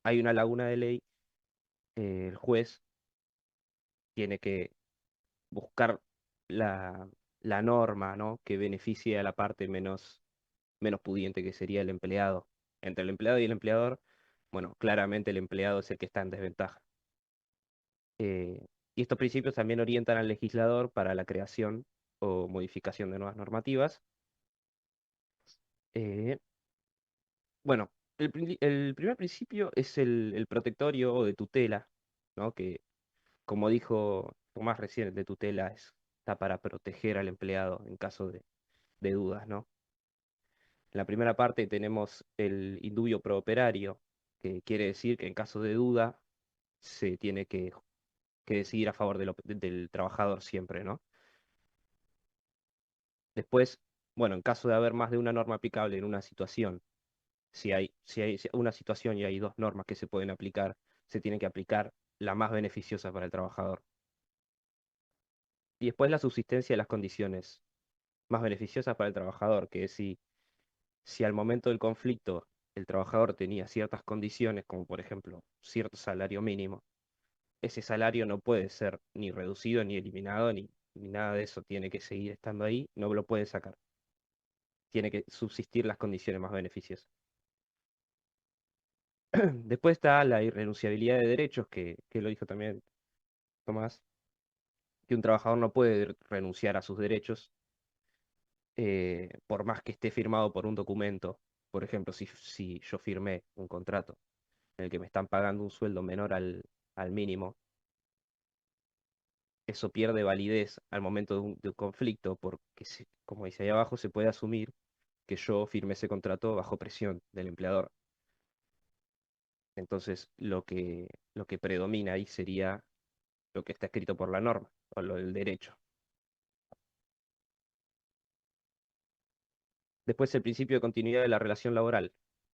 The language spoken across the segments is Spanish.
hay una laguna de ley, el juez tiene que buscar la, la norma, ¿no? Que beneficie a la parte menos pudiente, que sería el empleado. Entre el empleado y el empleador, bueno, claramente el empleado es el que está en desventaja. Y estos principios también orientan al legislador para la creación o modificación de nuevas normativas. Eh, bueno, el primer principio es el protectorio o de tutela, ¿no? Que, como dijo Tomás recién, el de tutela está para proteger al empleado en caso de dudas, ¿no? En la primera parte tenemos el indubio pro operario, que quiere decir que en caso de duda se tiene que decidir a favor del trabajador siempre, ¿no? Después, bueno, en caso de haber más de una norma aplicable en una situación, si hay una situación y hay dos normas que se pueden aplicar, se tiene que aplicar la más beneficiosa para el trabajador. Y después la subsistencia de las condiciones más beneficiosas para el trabajador, que es si al momento del conflicto el trabajador tenía ciertas condiciones, como por ejemplo cierto salario mínimo, ese salario no puede ser ni reducido, ni eliminado, ni nada de eso, tiene que seguir estando ahí, no lo puede sacar, tiene que subsistir las condiciones más beneficiosas. Después está la irrenunciabilidad de derechos, que lo dijo también Tomás, que un trabajador no puede renunciar a sus derechos por más que esté firmado por un documento. Por ejemplo, si yo firmé un contrato en el que me están pagando un sueldo menor al mínimo, eso pierde validez al momento de un conflicto, porque, como dice ahí abajo, se puede asumir que yo firmé ese contrato bajo presión del empleador. Entonces, lo que predomina ahí sería lo que está escrito por la norma, o lo del derecho. Después, el principio de continuidad de la relación laboral.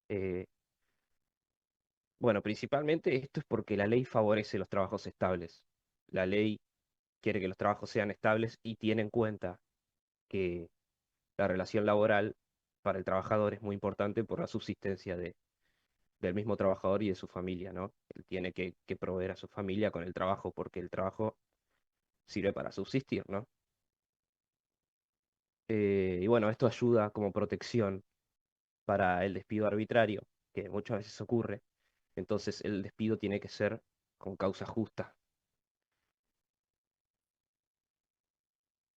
Eh, bueno, principalmente esto es porque la ley favorece los trabajos estables. La ley quiere que los trabajos sean estables y tiene en cuenta que la relación laboral para el trabajador es muy importante por la subsistencia del mismo trabajador y de su familia, ¿no? Él tiene que proveer a su familia con el trabajo porque el trabajo sirve para subsistir, ¿no? Y bueno, esto ayuda como protección para el despido arbitrario, que muchas veces ocurre. Entonces el despido tiene que ser con causa justa.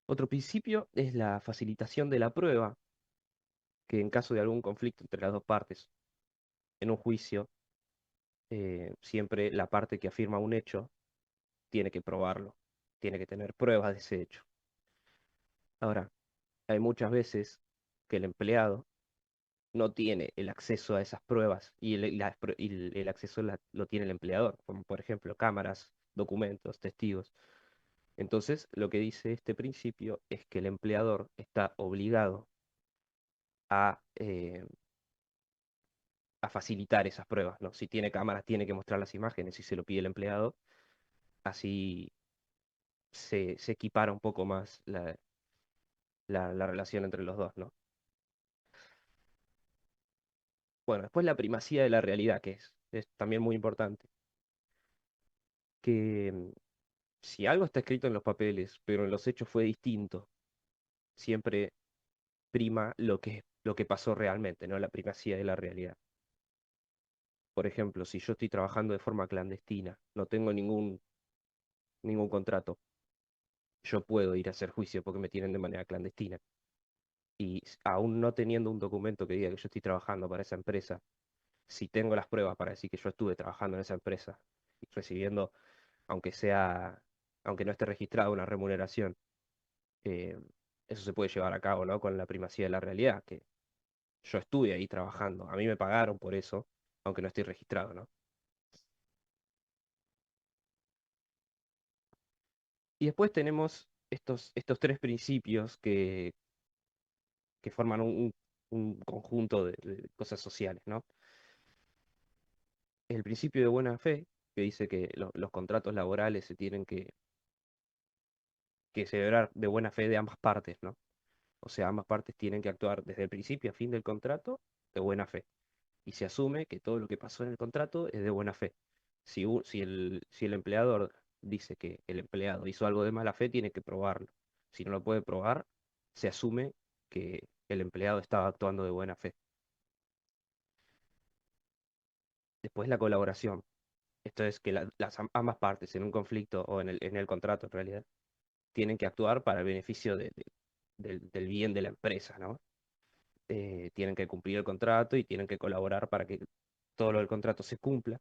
Otro principio es la facilitación de la prueba, que en caso de algún conflicto entre las dos partes en un juicio, siempre la parte que afirma un hecho tiene que probarlo, tiene que tener pruebas de ese hecho. Ahora, hay muchas veces que el empleado no tiene el acceso a esas pruebas y el acceso lo tiene el empleador, como por ejemplo cámaras, documentos, testigos. Entonces, lo que dice este principio es que el empleador está obligado a facilitar esas pruebas, ¿no? Si tiene cámaras, tiene que mostrar las imágenes, si se lo pide el empleado, así se equipara un poco más la relación entre los dos, ¿no? Bueno, después la primacía de la realidad, que es también muy importante, que si algo está escrito en los papeles, pero en los hechos fue distinto, siempre prima lo que pasó realmente, ¿no? La primacía de la realidad. Por ejemplo, si yo estoy trabajando de forma clandestina, no tengo ningún contrato, yo puedo ir a hacer juicio porque me tienen de manera clandestina. Y aún no teniendo un documento que diga que yo estoy trabajando para esa empresa, si tengo las pruebas para decir que yo estuve trabajando en esa empresa y recibiendo, aunque sea, aunque no esté registrada una remuneración, eh, eso se puede llevar a cabo, ¿no? Con la primacía de la realidad, que yo estuve ahí trabajando, a mí me pagaron por eso, aunque no estoy registrado, ¿no? Y después tenemos estos tres principios que forman un conjunto de cosas sociales, ¿no? El principio de buena fe, que dice que los contratos laborales se tienen que celebrar de buena fe de ambas partes, ¿no? O sea, ambas partes tienen que actuar desde el principio a fin del contrato de buena fe. y se asume que todo lo que pasó en el contrato es de buena fe. Si el empleador dice que el empleado hizo algo de mala fe, tiene que probarlo. Si no lo puede probar, se asume que el empleado estaba actuando de buena fe. Después la colaboración. Esto es que ambas partes en un conflicto o en el contrato en realidad tienen que actuar para el beneficio del bien de la empresa, ¿no? Tienen que cumplir el contrato y tienen que colaborar para que todo lo del contrato se cumpla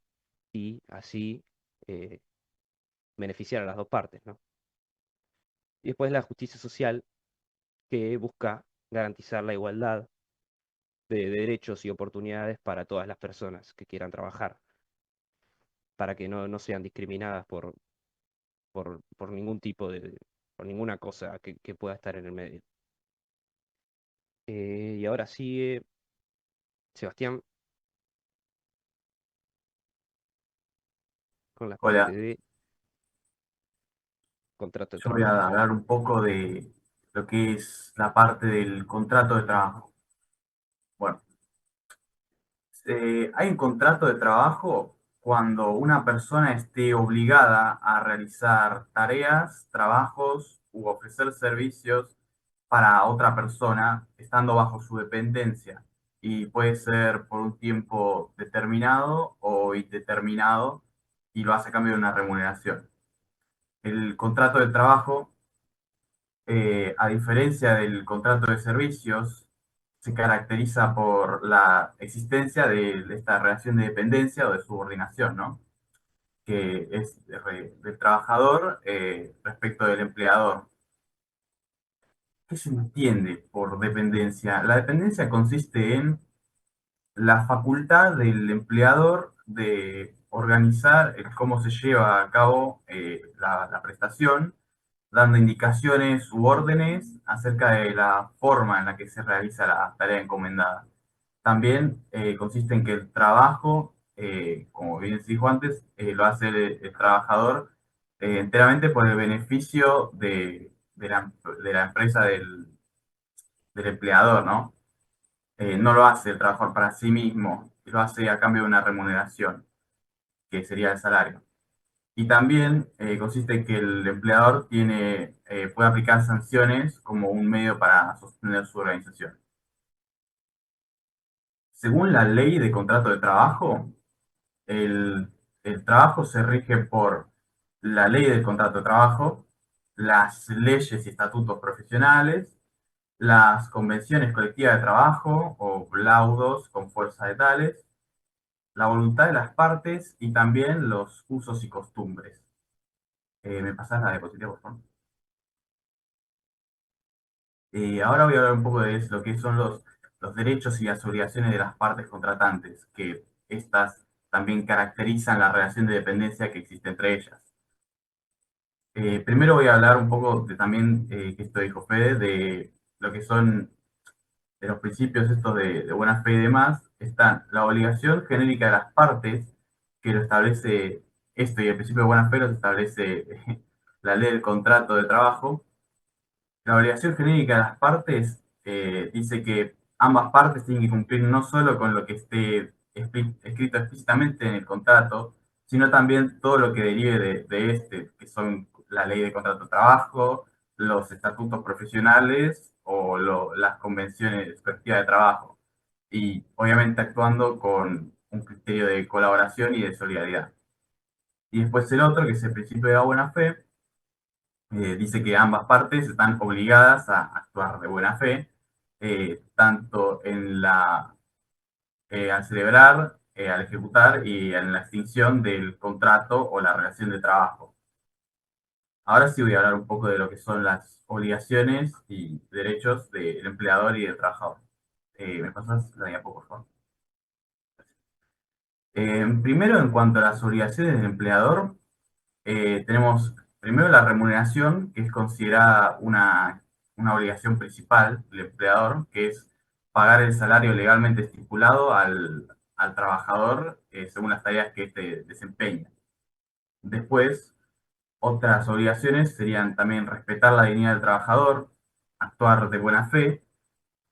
y así eh, beneficiar a las dos partes, ¿no? Y después la justicia social que busca garantizar la igualdad de derechos y oportunidades para todas las personas que quieran trabajar, para que no sean discriminadas por ningún tipo por ninguna cosa que pueda estar en el medio. Y ahora sigue Sebastián con la parte Hola, de contrato de yo voy trabajo. a hablar un poco de lo que es la parte del contrato de trabajo. Bueno, hay un contrato de trabajo cuando una persona esté obligada a realizar tareas, trabajos u ofrecer servicios para otra persona estando bajo su dependencia. Y puede ser por un tiempo determinado o indeterminado y lo hace a cambio de una remuneración. El contrato de trabajo, a diferencia del contrato de servicios, se caracteriza por la existencia de esta relación de dependencia o de subordinación, ¿no? Que es del trabajador respecto del empleador. ¿Qué se entiende por dependencia? La dependencia consiste en la facultad del empleador de organizar cómo se lleva a cabo la prestación, dando indicaciones u órdenes acerca de la forma en la que se realiza la tarea encomendada. También consiste en que el trabajo, como bien se dijo antes, lo hace el trabajador enteramente por el beneficio de la empresa del empleador, ¿no? No lo hace el trabajador para sí mismo, lo hace a cambio de una remuneración, que sería el salario. Y también consiste en que el empleador puede aplicar sanciones como un medio para sostener su organización. Según la ley de contrato de trabajo, el, el trabajo se rige por la ley del contrato de trabajo, las leyes y estatutos profesionales, las convenciones colectivas de trabajo o laudos con fuerza de tales, la voluntad de las partes y también los usos y costumbres. ¿Me pasas la diapositiva, por favor? Ahora voy a hablar un poco de lo que son los derechos y las obligaciones de las partes contratantes, que estas también caracterizan la relación de dependencia que existe entre ellas. Primero voy a hablar un poco de también, que esto dijo Fede, de lo que son de los principios estos de buena fe y demás. Están la obligación genérica de las partes, que lo establece esto, y el principio de buena fe lo establece la ley del contrato de trabajo. La obligación genérica de las partes dice que ambas partes tienen que cumplir no solo con lo que esté escrito explícitamente en el contrato, sino también todo lo que derive de este, que son la ley de contrato de trabajo, los estatutos profesionales o las convenciones colectivas de trabajo. Y obviamente actuando con un criterio de colaboración y de solidaridad. Y después el otro, que es el principio de la buena fe, dice que ambas partes están obligadas a actuar de buena fe, tanto al celebrar, al ejecutar y en la extinción del contrato o la relación de trabajo. Ahora sí voy a hablar un poco de lo que son las obligaciones y derechos del empleador y del trabajador. ¿Me pasas la diapo, por favor? Primero, en cuanto a las obligaciones del empleador, tenemos primero la remuneración, que es considerada una obligación principal del empleador, que es pagar el salario legalmente estipulado al trabajador según las tareas que éste desempeña. Después, otras obligaciones serían también respetar la dignidad del trabajador, actuar de buena fe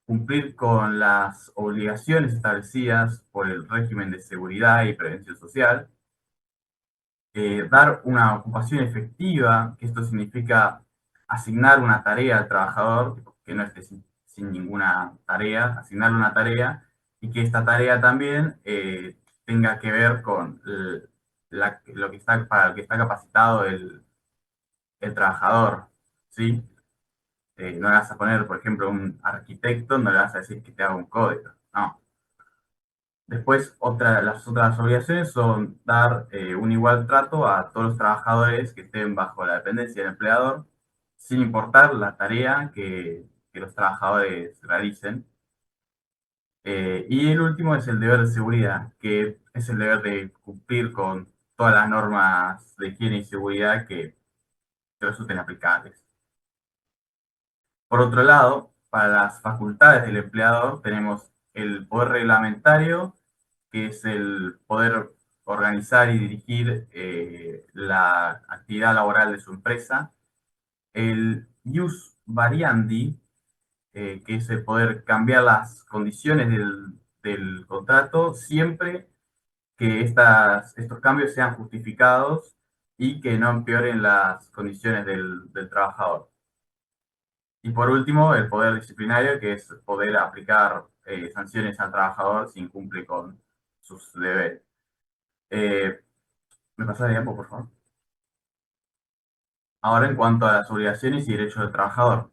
cumplir con las obligaciones establecidas por el régimen de seguridad y prevención social, dar una ocupación efectiva, que esto significa asignar una tarea al trabajador, que no esté sin ninguna tarea, asignarle una tarea, y que esta tarea también tenga que ver con lo que está, para lo que está capacitado el trabajador, ¿sí? No le vas a poner, por ejemplo, un arquitecto, no le vas a decir que te haga un código, no. Después, las otras obligaciones son dar un igual trato a todos los trabajadores que estén bajo la dependencia del empleador, sin importar la tarea que los trabajadores realicen. Y el último es el deber de seguridad, que es el deber de cumplir con todas las normas de higiene y seguridad que resulten aplicables. Por otro lado, para las facultades del empleador tenemos el poder reglamentario, que es el poder organizar y dirigir la actividad laboral de su empresa, el ius variandi, que es el poder cambiar las condiciones del contrato siempre que estos cambios sean justificados y que no empeoren las condiciones del trabajador. Y por último, el poder disciplinario, que es poder aplicar sanciones al trabajador si incumple con sus deberes. Eh, ¿Me pasa de tiempo, por favor? Ahora, en cuanto a las obligaciones y derechos del trabajador.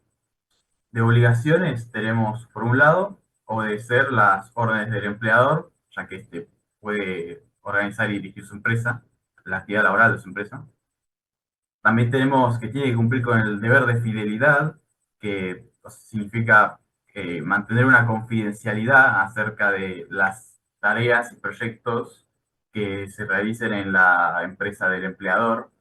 De obligaciones tenemos, por un lado, obedecer las órdenes del empleador, ya que éste puede organizar y dirigir su empresa, la actividad laboral de su empresa. También tenemos que tiene que cumplir con el deber de fidelidad, que significa mantener una confidencialidad acerca de las tareas y proyectos que se realicen en la empresa del empleador.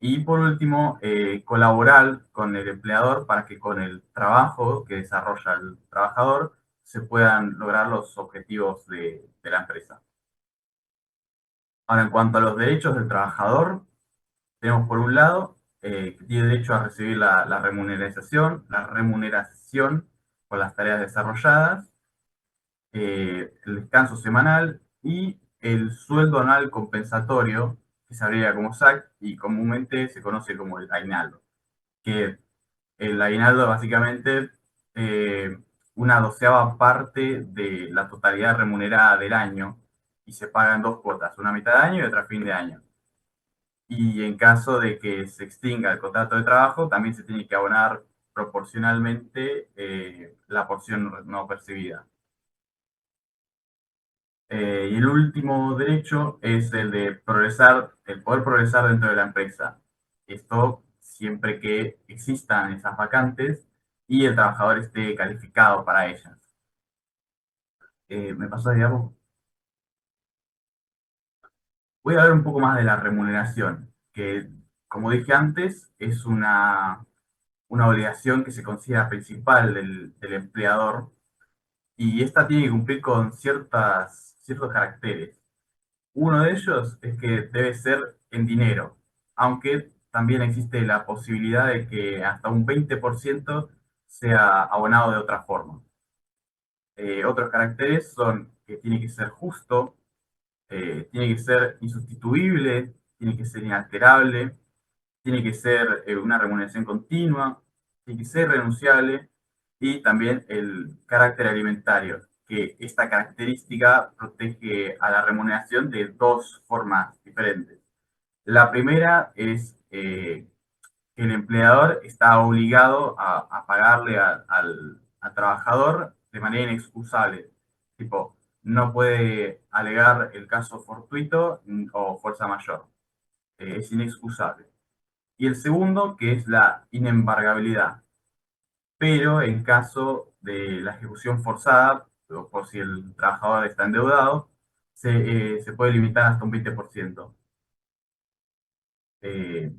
Y por último, colaborar con el empleador para que con el trabajo que desarrolla el trabajador se puedan lograr los objetivos de la empresa. Ahora, en cuanto a los derechos del trabajador, tenemos por un lado que tiene derecho a recibir la remuneración por las tareas desarrolladas, el descanso semanal y el sueldo anual compensatorio, que se abrevia como SAC y comúnmente se conoce como el aguinaldo, que el aguinaldo básicamente eh, una doceava parte de la totalidad remunerada del año y se pagan dos cuotas, una mitad de año y otra a fin de año. Y en caso de que se extinga el contrato de trabajo, también se tiene que abonar proporcionalmente la porción no percibida. Y el último derecho es el de progresar, el poder progresar dentro de la empresa. Esto siempre que existan esas vacantes y el trabajador esté calificado para ellas. Me paso, digamos, voy a hablar un poco más de la remuneración, que como dije antes, es una obligación que se considera principal del empleador y esta tiene que cumplir con ciertos caracteres. Uno de ellos es que debe ser en dinero, aunque también existe la posibilidad de que hasta un 20% sea abonado de otra forma. Otros caracteres son que tiene que ser justo, tiene que ser insustituible, tiene que ser inalterable, tiene que ser una remuneración continua, tiene que ser renunciable y también el carácter alimentario, que esta característica protege a la remuneración de dos formas diferentes. La primera es que el empleador está obligado a pagarle al trabajador de manera inexcusable. Tipo, no puede alegar el caso fortuito o fuerza mayor. Es inexcusable. Y el segundo, que es la inembargabilidad. Pero en caso de la ejecución forzada, o por si el trabajador está endeudado, se puede limitar hasta un 20%. Eh,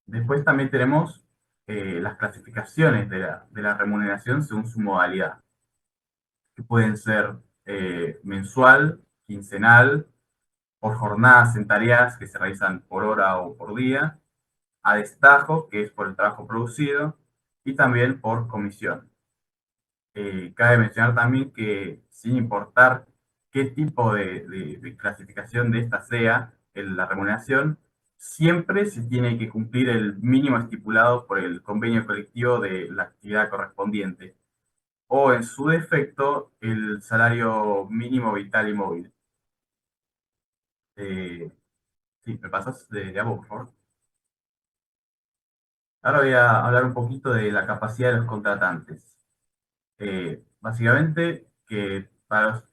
Después también tenemos las clasificaciones de la remuneración según su modalidad, que pueden ser mensual, quincenal, por jornadas en tareas que se realizan por hora o por día, a destajo, que es por el trabajo producido, y también por comisión. Cabe mencionar también que sin importar qué tipo de clasificación de esta sea, la remuneración, siempre se tiene que cumplir el mínimo estipulado por el convenio colectivo de la actividad correspondiente, o en su defecto, el salario mínimo vital y móvil. Eh, sí, me pasas de a vos, por favor. Ahora voy a hablar un poquito de la capacidad de los contratantes. Básicamente, que para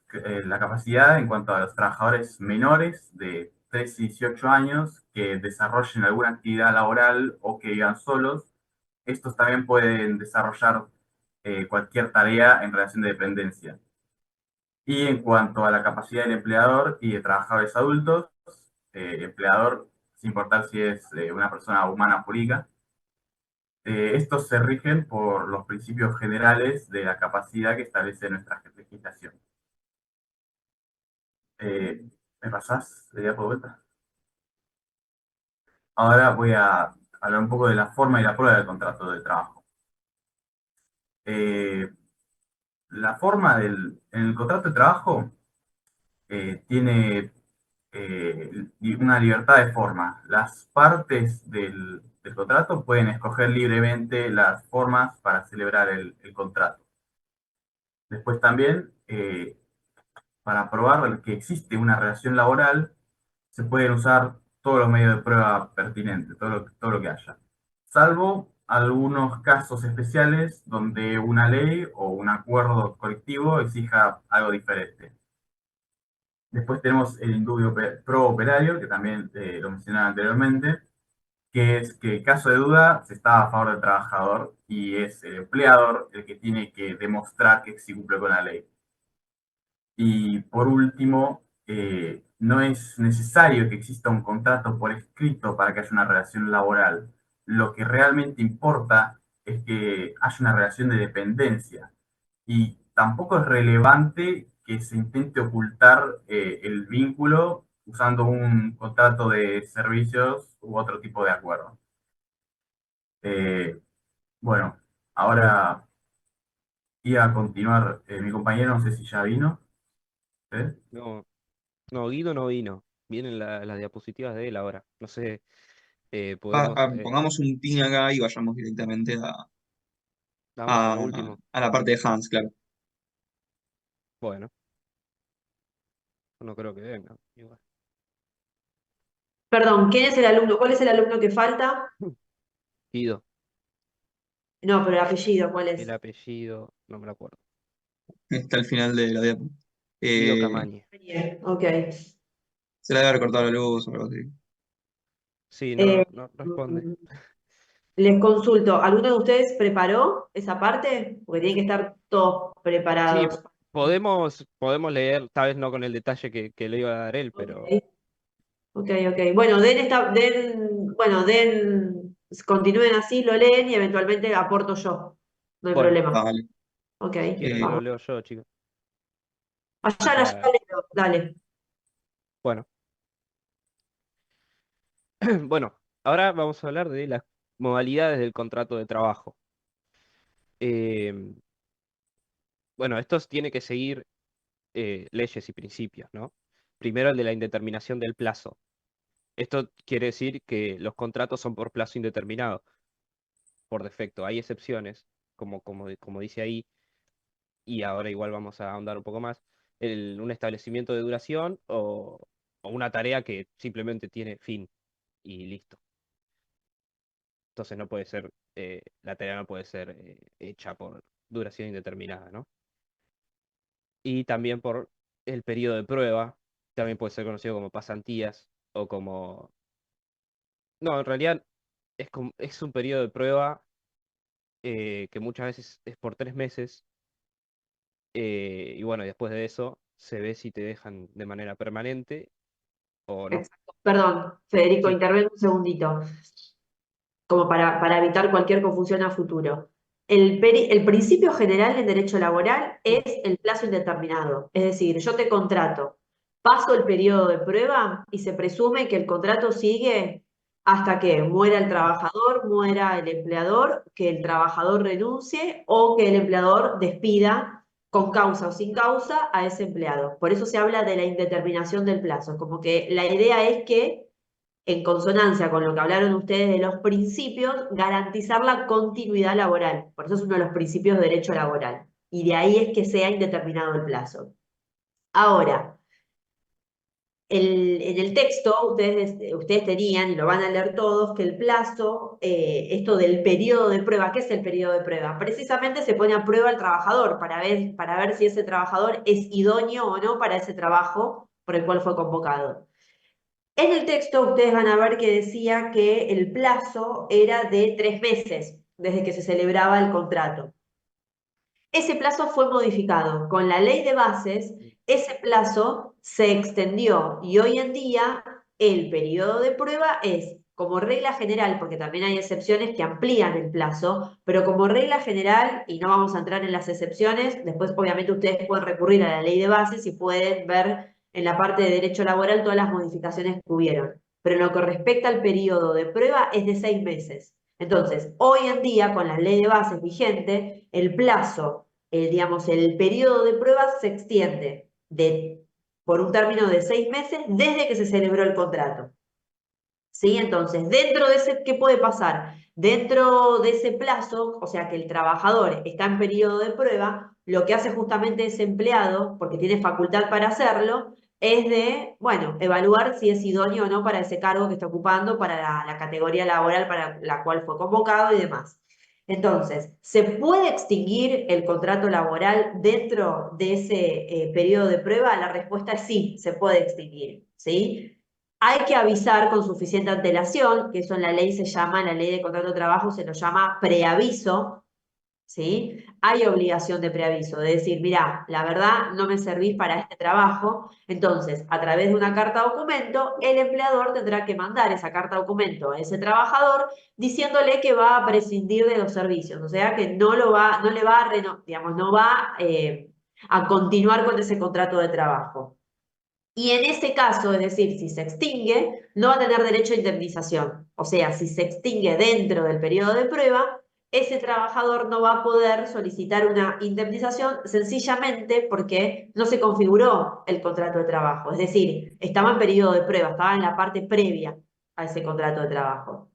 la capacidad en cuanto a los trabajadores menores de 13 y 18 años que desarrollen alguna actividad laboral o que vivan solos, estos también pueden desarrollar cualquier tarea en relación de dependencia. Y en cuanto a la capacidad del empleador y de trabajadores adultos, empleador, sin importar si es una persona humana o jurídica, estos se rigen por los principios generales de la capacidad que establece nuestra legislación. Eh, ¿Me pasás de día por vuelta? Ahora voy a hablar un poco de la forma y la prueba del contrato de trabajo. Eh, la forma en el contrato de trabajo tiene una libertad de forma. Las partes del contrato pueden escoger libremente las formas para celebrar el contrato. Después también, para probar que existe una relación laboral, se pueden usar todos los medios de prueba pertinentes, todo lo que haya. Salvo algunos casos especiales donde una ley o un acuerdo colectivo exija algo diferente. Después tenemos el indubio pro operario, que también lo mencionaba anteriormente, que es que en caso de duda se está a favor del trabajador y es el empleador el que tiene que demostrar que sí cumple con la ley. Y por último, no es necesario que exista un contrato por escrito para que haya una relación laboral. Lo que realmente importa es que haya una relación de dependencia. Y tampoco es relevante que se intente ocultar el vínculo usando un contrato de servicios u otro tipo de acuerdo. Eh, bueno, ahora iba a continuar mi compañero, no sé si ya vino. ¿Eh? No, no, Guido no vino. Vienen las diapositivas de él ahora. No sé, podemos... Pongamos un pin acá y vayamos directamente vamos con lo último. a la parte de Hans, claro. Bueno, no creo que venga. Igual. Perdón, ¿quién es el alumno? ¿Cuál es el alumno que falta? Guido, No, pero el apellido, ¿cuál el es? apellido, no me lo acuerdo. Está al final de la diapo. Guido Eh, Camañe. Bien, ok. Se le debe haber cortado la luz o algo así. Sí, Eh, no responde. les consulto, ¿alguno de ustedes preparó esa parte? Porque tienen que estar todos Sí, preparados. podemos leer, tal vez no con el detalle que le iba a dar él, Ok, pero ok. Bueno, continúen así, lo leen y eventualmente aporto yo. No hay bueno, problema. Vale. Ok, si quieren lo vamos. leo yo, chicos. Allá Ya, leo, dale. bueno, bueno, ahora vamos a hablar de las modalidades del contrato de trabajo. Eh, bueno, estos tiene que seguir leyes y principios, ¿no? Primero el de la indeterminación del plazo. Esto quiere decir que los contratos son por plazo indeterminado, por defecto. Hay excepciones, como dice ahí, y ahora igual vamos a ahondar un poco más, un establecimiento de duración o una tarea que simplemente tiene fin y listo. Entonces no puede ser, la tarea no puede ser hecha por duración indeterminada, ¿no? Y también por el periodo de prueba, también puede ser conocido como pasantías o como... No, en realidad es un periodo de prueba que muchas veces es por 3 meses y bueno, después de eso se ve si te dejan de manera permanente o no. Exacto. Perdón, Federico, Sí, intervengo un segundito, como para evitar cualquier confusión a futuro. El principio general del derecho laboral es el plazo indeterminado. Es decir, yo te contrato, paso el periodo de prueba y se presume que el contrato sigue hasta que muera el trabajador, muera el empleador, que el trabajador renuncie o que el empleador despida con causa o sin causa a ese empleado. Por eso se habla de la indeterminación del plazo, como que la idea es que, en consonancia con lo que hablaron ustedes de los principios, garantizar la continuidad laboral. Por eso es uno de los principios de derecho laboral. Y de ahí es que sea indeterminado el plazo. Ahora, en el texto ustedes tenían, y lo van a leer todos, que el plazo, esto del periodo de prueba, ¿qué es el periodo de prueba? Precisamente se pone a prueba al trabajador para ver si ese trabajador es idóneo o no para ese trabajo por el cual fue convocado. En el texto ustedes van a ver que decía que el plazo era de 3 meses desde que se celebraba el contrato. Ese plazo fue modificado. Con la ley de bases, ese plazo se extendió y hoy en día el periodo de prueba es, como regla general, porque también hay excepciones que amplían el plazo, pero como regla general, y no vamos a entrar en las excepciones, después obviamente ustedes pueden recurrir a la ley de bases y pueden ver en la parte de derecho laboral todas las modificaciones que hubieron. Pero en lo que respecta al periodo de prueba es de 6 meses. Entonces, hoy en día, con la ley de bases vigente, el plazo, digamos, el periodo de prueba se extiende por un término de 6 meses desde que se celebró el contrato. ¿Sí? Entonces, dentro de ese, ¿qué puede pasar? Dentro de ese plazo, o sea que el trabajador está en periodo de prueba, lo que hace justamente ese empleado, porque tiene facultad para hacerlo, es de, bueno, evaluar si es idóneo o no para ese cargo que está ocupando, para la categoría laboral para la cual fue convocado y demás. Entonces, ¿se puede extinguir el contrato laboral dentro de ese periodo de prueba? La respuesta es sí, se puede extinguir, ¿sí? Hay que avisar con suficiente antelación, que eso en la ley se llama, en la ley de contrato de trabajo se lo llama preaviso, ¿sí? Hay obligación de preaviso, de decir, mira, la verdad no me servís para este trabajo, entonces a través de una carta documento, el empleador tendrá que mandar esa carta documento a ese trabajador diciéndole que va a prescindir de los servicios, o sea que no le va digamos, no va a continuar con ese contrato de trabajo. Y en ese caso, es decir, si se extingue, no va a tener derecho a indemnización. O sea, si se extingue dentro del periodo de prueba, ese trabajador no va a poder solicitar una indemnización sencillamente porque no se configuró el contrato de trabajo. Es decir, estaba en periodo de prueba, estaba en la parte previa a ese contrato de trabajo.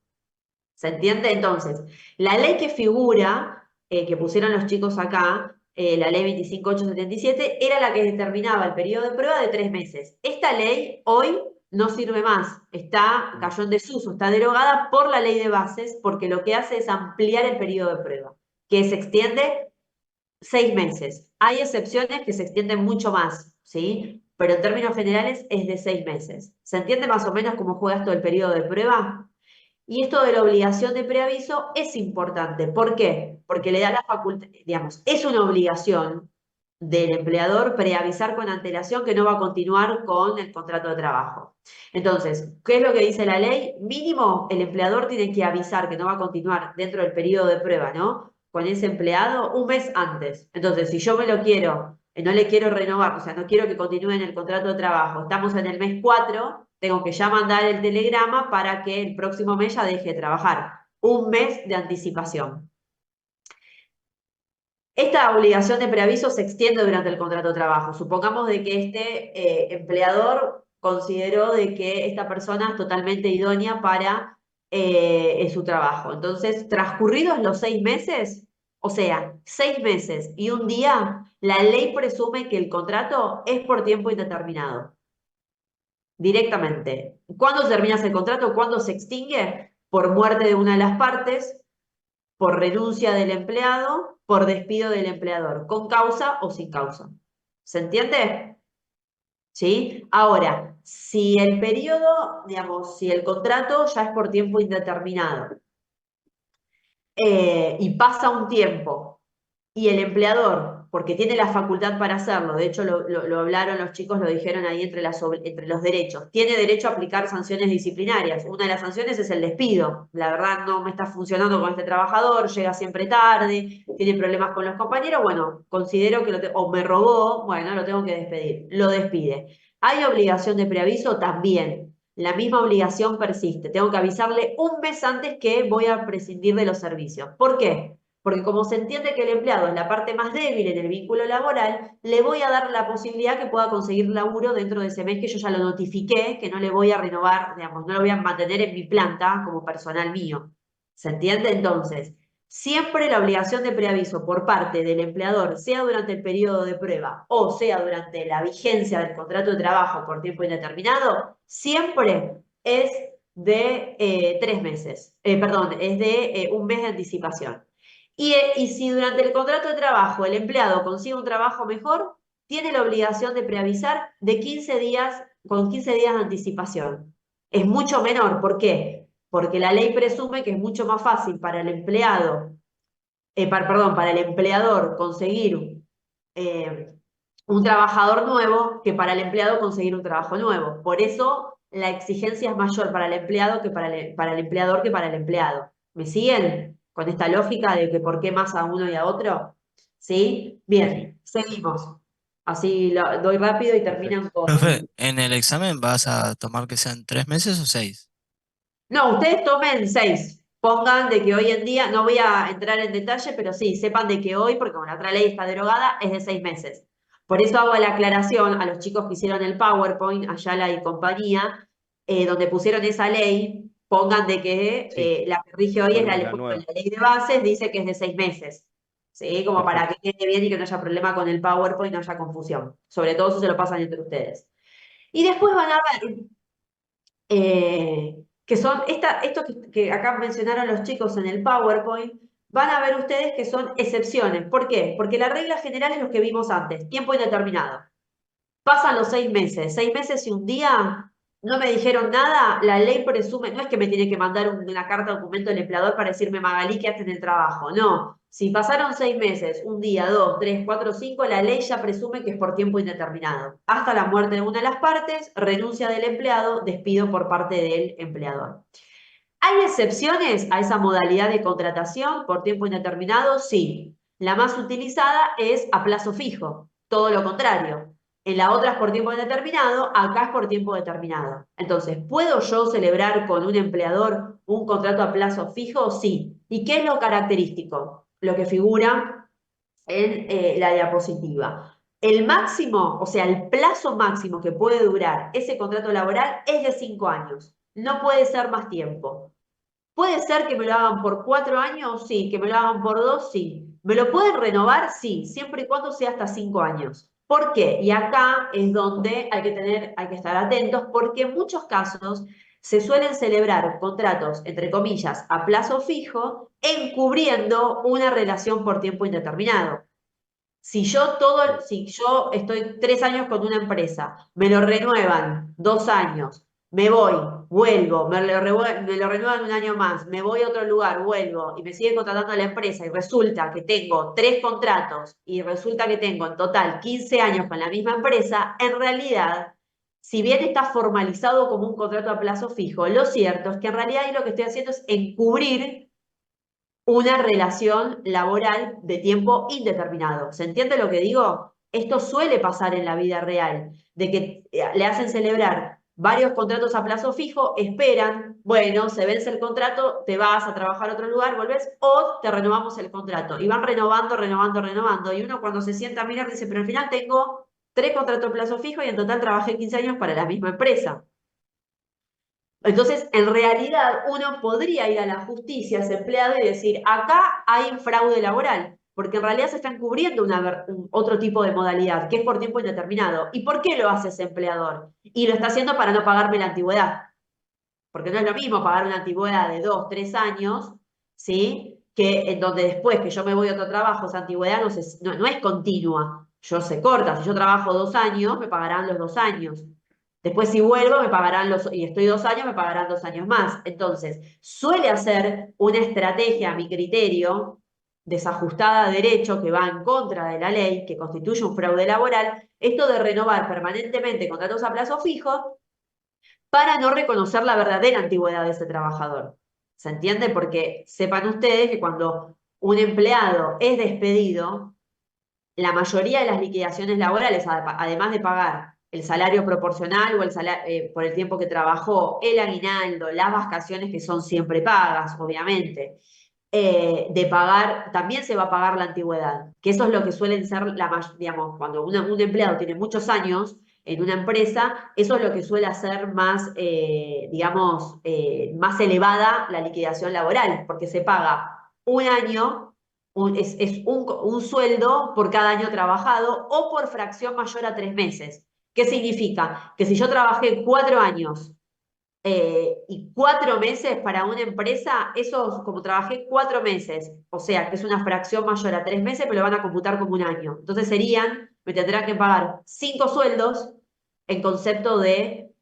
¿Se entiende? Entonces, la ley que figura, que pusieron los chicos acá, la ley 25877, era la que determinaba el periodo de prueba de 3 meses. Esta ley hoy no sirve más, cayó en desuso, está derogada por la ley de bases, porque lo que hace es ampliar el periodo de prueba, que se extiende 6 meses. Hay excepciones que se extienden mucho más, ¿sí? Pero en términos generales es de 6 meses. ¿Se entiende más o menos cómo juega esto del periodo de prueba? Y esto de la obligación de preaviso es importante. ¿Por qué? Porque le da la facultad, digamos, es una obligación del empleador preavisar con antelación que no va a continuar con el contrato de trabajo. Entonces, ¿qué es lo que dice la ley? Mínimo, el empleador tiene que avisar que no va a continuar dentro del periodo de prueba, ¿no? Con ese empleado un mes antes. Entonces, si yo me lo quiero, no le quiero renovar, o sea, no quiero que continúe en el contrato de trabajo, estamos en el mes 4, tengo que ya mandar el telegrama para que el próximo mes ya deje de trabajar. Un mes de anticipación. Esta obligación de preaviso se extiende durante el contrato de trabajo. Supongamos de que este empleador consideró de que esta persona es totalmente idónea para su trabajo. Entonces, transcurridos los 6 meses, o sea, 6 meses y un día, la ley presume que el contrato es por tiempo indeterminado. Directamente. ¿Cuándo se termina ese contrato? ¿Cuándo se extingue? Por muerte de una de las partes, por renuncia del empleado, por despido del empleador, con causa o sin causa. ¿Se entiende? ¿Sí? Ahora, si el periodo, digamos, si el contrato ya es por tiempo indeterminado y pasa un tiempo y el empleador, porque tiene la facultad para hacerlo, de hecho lo hablaron los chicos, lo dijeron ahí entre los derechos, tiene derecho a aplicar sanciones disciplinarias. Una de las sanciones es el despido. La verdad no me está funcionando con este trabajador, llega siempre tarde, tiene problemas con los compañeros, bueno, considero que o me robó, bueno, lo tengo que despedir. Lo despide. ¿Hay obligación de preaviso? También. la misma obligación persiste. Tengo que avisarle un mes antes que voy a prescindir de los servicios. ¿Por qué? Porque como se entiende que el empleado es la parte más débil en el vínculo laboral, le voy a dar la posibilidad que pueda conseguir laburo dentro de ese mes que yo ya lo notifiqué, que no le voy a renovar, digamos, no lo voy a mantener en mi planta como personal mío. ¿Se entiende? Entonces, siempre la obligación de preaviso por parte del empleador, sea durante el periodo de prueba o sea durante la vigencia del contrato de trabajo por tiempo indeterminado, siempre es de 3 meses. Perdón, es de un mes de anticipación. Y si durante el contrato de trabajo el empleado consigue un trabajo mejor, tiene la obligación de preavisar de 15 días, con 15 días de anticipación. Es mucho menor. ¿Por qué? Porque la ley presume que es mucho más fácil para el empleado, para el empleador conseguir un trabajador nuevo que para el empleado conseguir un trabajo nuevo. Por eso la exigencia es mayor para el empleado que para el empleador que para el empleado. ¿Me siguen con esta lógica de que por qué más a uno y a otro? ¿Sí? Bien, seguimos. Así lo doy rápido y terminan Perfecto. Profe, con... ¿en el examen vas a tomar que sean 3 meses o 6? No, ustedes tomen 6. Pongan de que hoy en día, no voy a entrar en detalle, pero sí, sepan de que hoy, porque como la otra ley está derogada, es de 6 meses. Por eso hago la aclaración a los chicos que hicieron el PowerPoint, Ayala y compañía, donde pusieron esa ley, pongan de que Sí, la que rige hoy es ponemos la bueno, nueva. la ley de bases, dice que es de 6 meses. ¿Sí? Como para Perfecto. que quede bien y que no haya problema con el PowerPoint, no haya confusión. Sobre todo si se lo pasan entre ustedes. Y después van a ver que son estos que acá mencionaron los chicos en el PowerPoint, van a ver ustedes que son excepciones. ¿Por qué? Porque la regla general es lo que vimos antes, tiempo indeterminado. Pasan los 6 meses y un día no me dijeron nada, la ley presume, no es que me tiene que mandar una carta o documento del empleador para decirme, Magalí, que en el trabajo, no. Si pasaron 6 meses, un día, 2, 3, 4, 5, la ley ya presume que es por tiempo indeterminado. Hasta la muerte de una de las partes, renuncia del empleado, despido por parte del empleador. ¿Hay excepciones a esa modalidad de contratación por tiempo indeterminado? Sí. La más utilizada es a plazo fijo, todo lo contrario. En la otra es por tiempo indeterminado, acá es por tiempo determinado. Entonces, ¿puedo yo celebrar con un empleador un contrato a plazo fijo? Sí. ¿Y qué es lo característico? Lo que figura en la diapositiva. El máximo, o sea, el plazo máximo que puede durar ese contrato laboral es de 5 años. No puede ser más tiempo. ¿Puede ser que me lo hagan por 4 años? Sí. ¿Que me lo hagan por 2? Sí. ¿Me lo pueden renovar? Sí, siempre y cuando sea hasta 5 años. ¿Por qué? Y acá es donde hay que estar atentos, porque en muchos casos se suelen celebrar contratos, entre comillas, a plazo fijo, encubriendo una relación por tiempo indeterminado. Si yo estoy 3 años con una empresa, me lo renuevan 2 años, me voy, vuelvo, me lo renuevan un año más, me voy a otro lugar, vuelvo y me sigue contratando la empresa y resulta que tengo 3 contratos y resulta que tengo en total 15 años con la misma empresa, en realidad, si bien está formalizado como un contrato a plazo fijo, lo cierto es que en realidad ahí lo que estoy haciendo es encubrir una relación laboral de tiempo indeterminado. ¿Se entiende lo que digo? Esto suele pasar en la vida real, de que le hacen celebrar varios contratos a plazo fijo, esperan, bueno, se vence el contrato, te vas a trabajar a otro lugar, volvés, o te renovamos el contrato. Y van renovando, renovando, renovando. Y uno cuando se sienta a mirar dice, pero al final tengo 3 contratos a plazo fijo y en total trabajé 15 años para la misma empresa. Entonces, en realidad, uno podría ir a la justicia, a ese empleado, y decir, acá hay un fraude laboral, porque en realidad se están cubriendo otro tipo de modalidad, que es por tiempo indeterminado. ¿Y por qué lo hace ese empleador? Y lo está haciendo para no pagarme la antigüedad, porque no es lo mismo pagar una antigüedad de 2, 3 años, ¿sí? Que en donde después que yo me voy a otro trabajo, esa antigüedad no es continua, se corta. Si yo trabajo 2 años, me pagarán los 2 años. Después si vuelvo, me pagarán y estoy 2 años, me pagarán 2 años más. Entonces, suele hacer una estrategia, a mi criterio, desajustada a derecho, que va en contra de la ley, que constituye un fraude laboral, esto de renovar permanentemente contratos a plazo fijo para no reconocer la verdadera antigüedad de ese trabajador. ¿Se entiende? Porque sepan ustedes que cuando un empleado es despedido, la mayoría de las liquidaciones laborales, además de pagar el salario proporcional o el salario, por el tiempo que trabajó, el aguinaldo, las vacaciones que son siempre pagas, obviamente. De pagar, también se va a pagar la antigüedad, que eso es lo que suelen ser, digamos, cuando un empleado tiene muchos años en una empresa, eso es lo que suele hacer más, digamos, más elevada la liquidación laboral, porque se paga un año, es un sueldo por cada año trabajado o por fracción mayor a 3 meses. ¿Qué significa? Que si yo trabajé 4 años y 4 meses para una empresa, eso como trabajé 4 meses, o sea, que es una fracción mayor a 3 meses, me lo van a computar como un año. Entonces me tendrán que pagar 5 sueldos en concepto de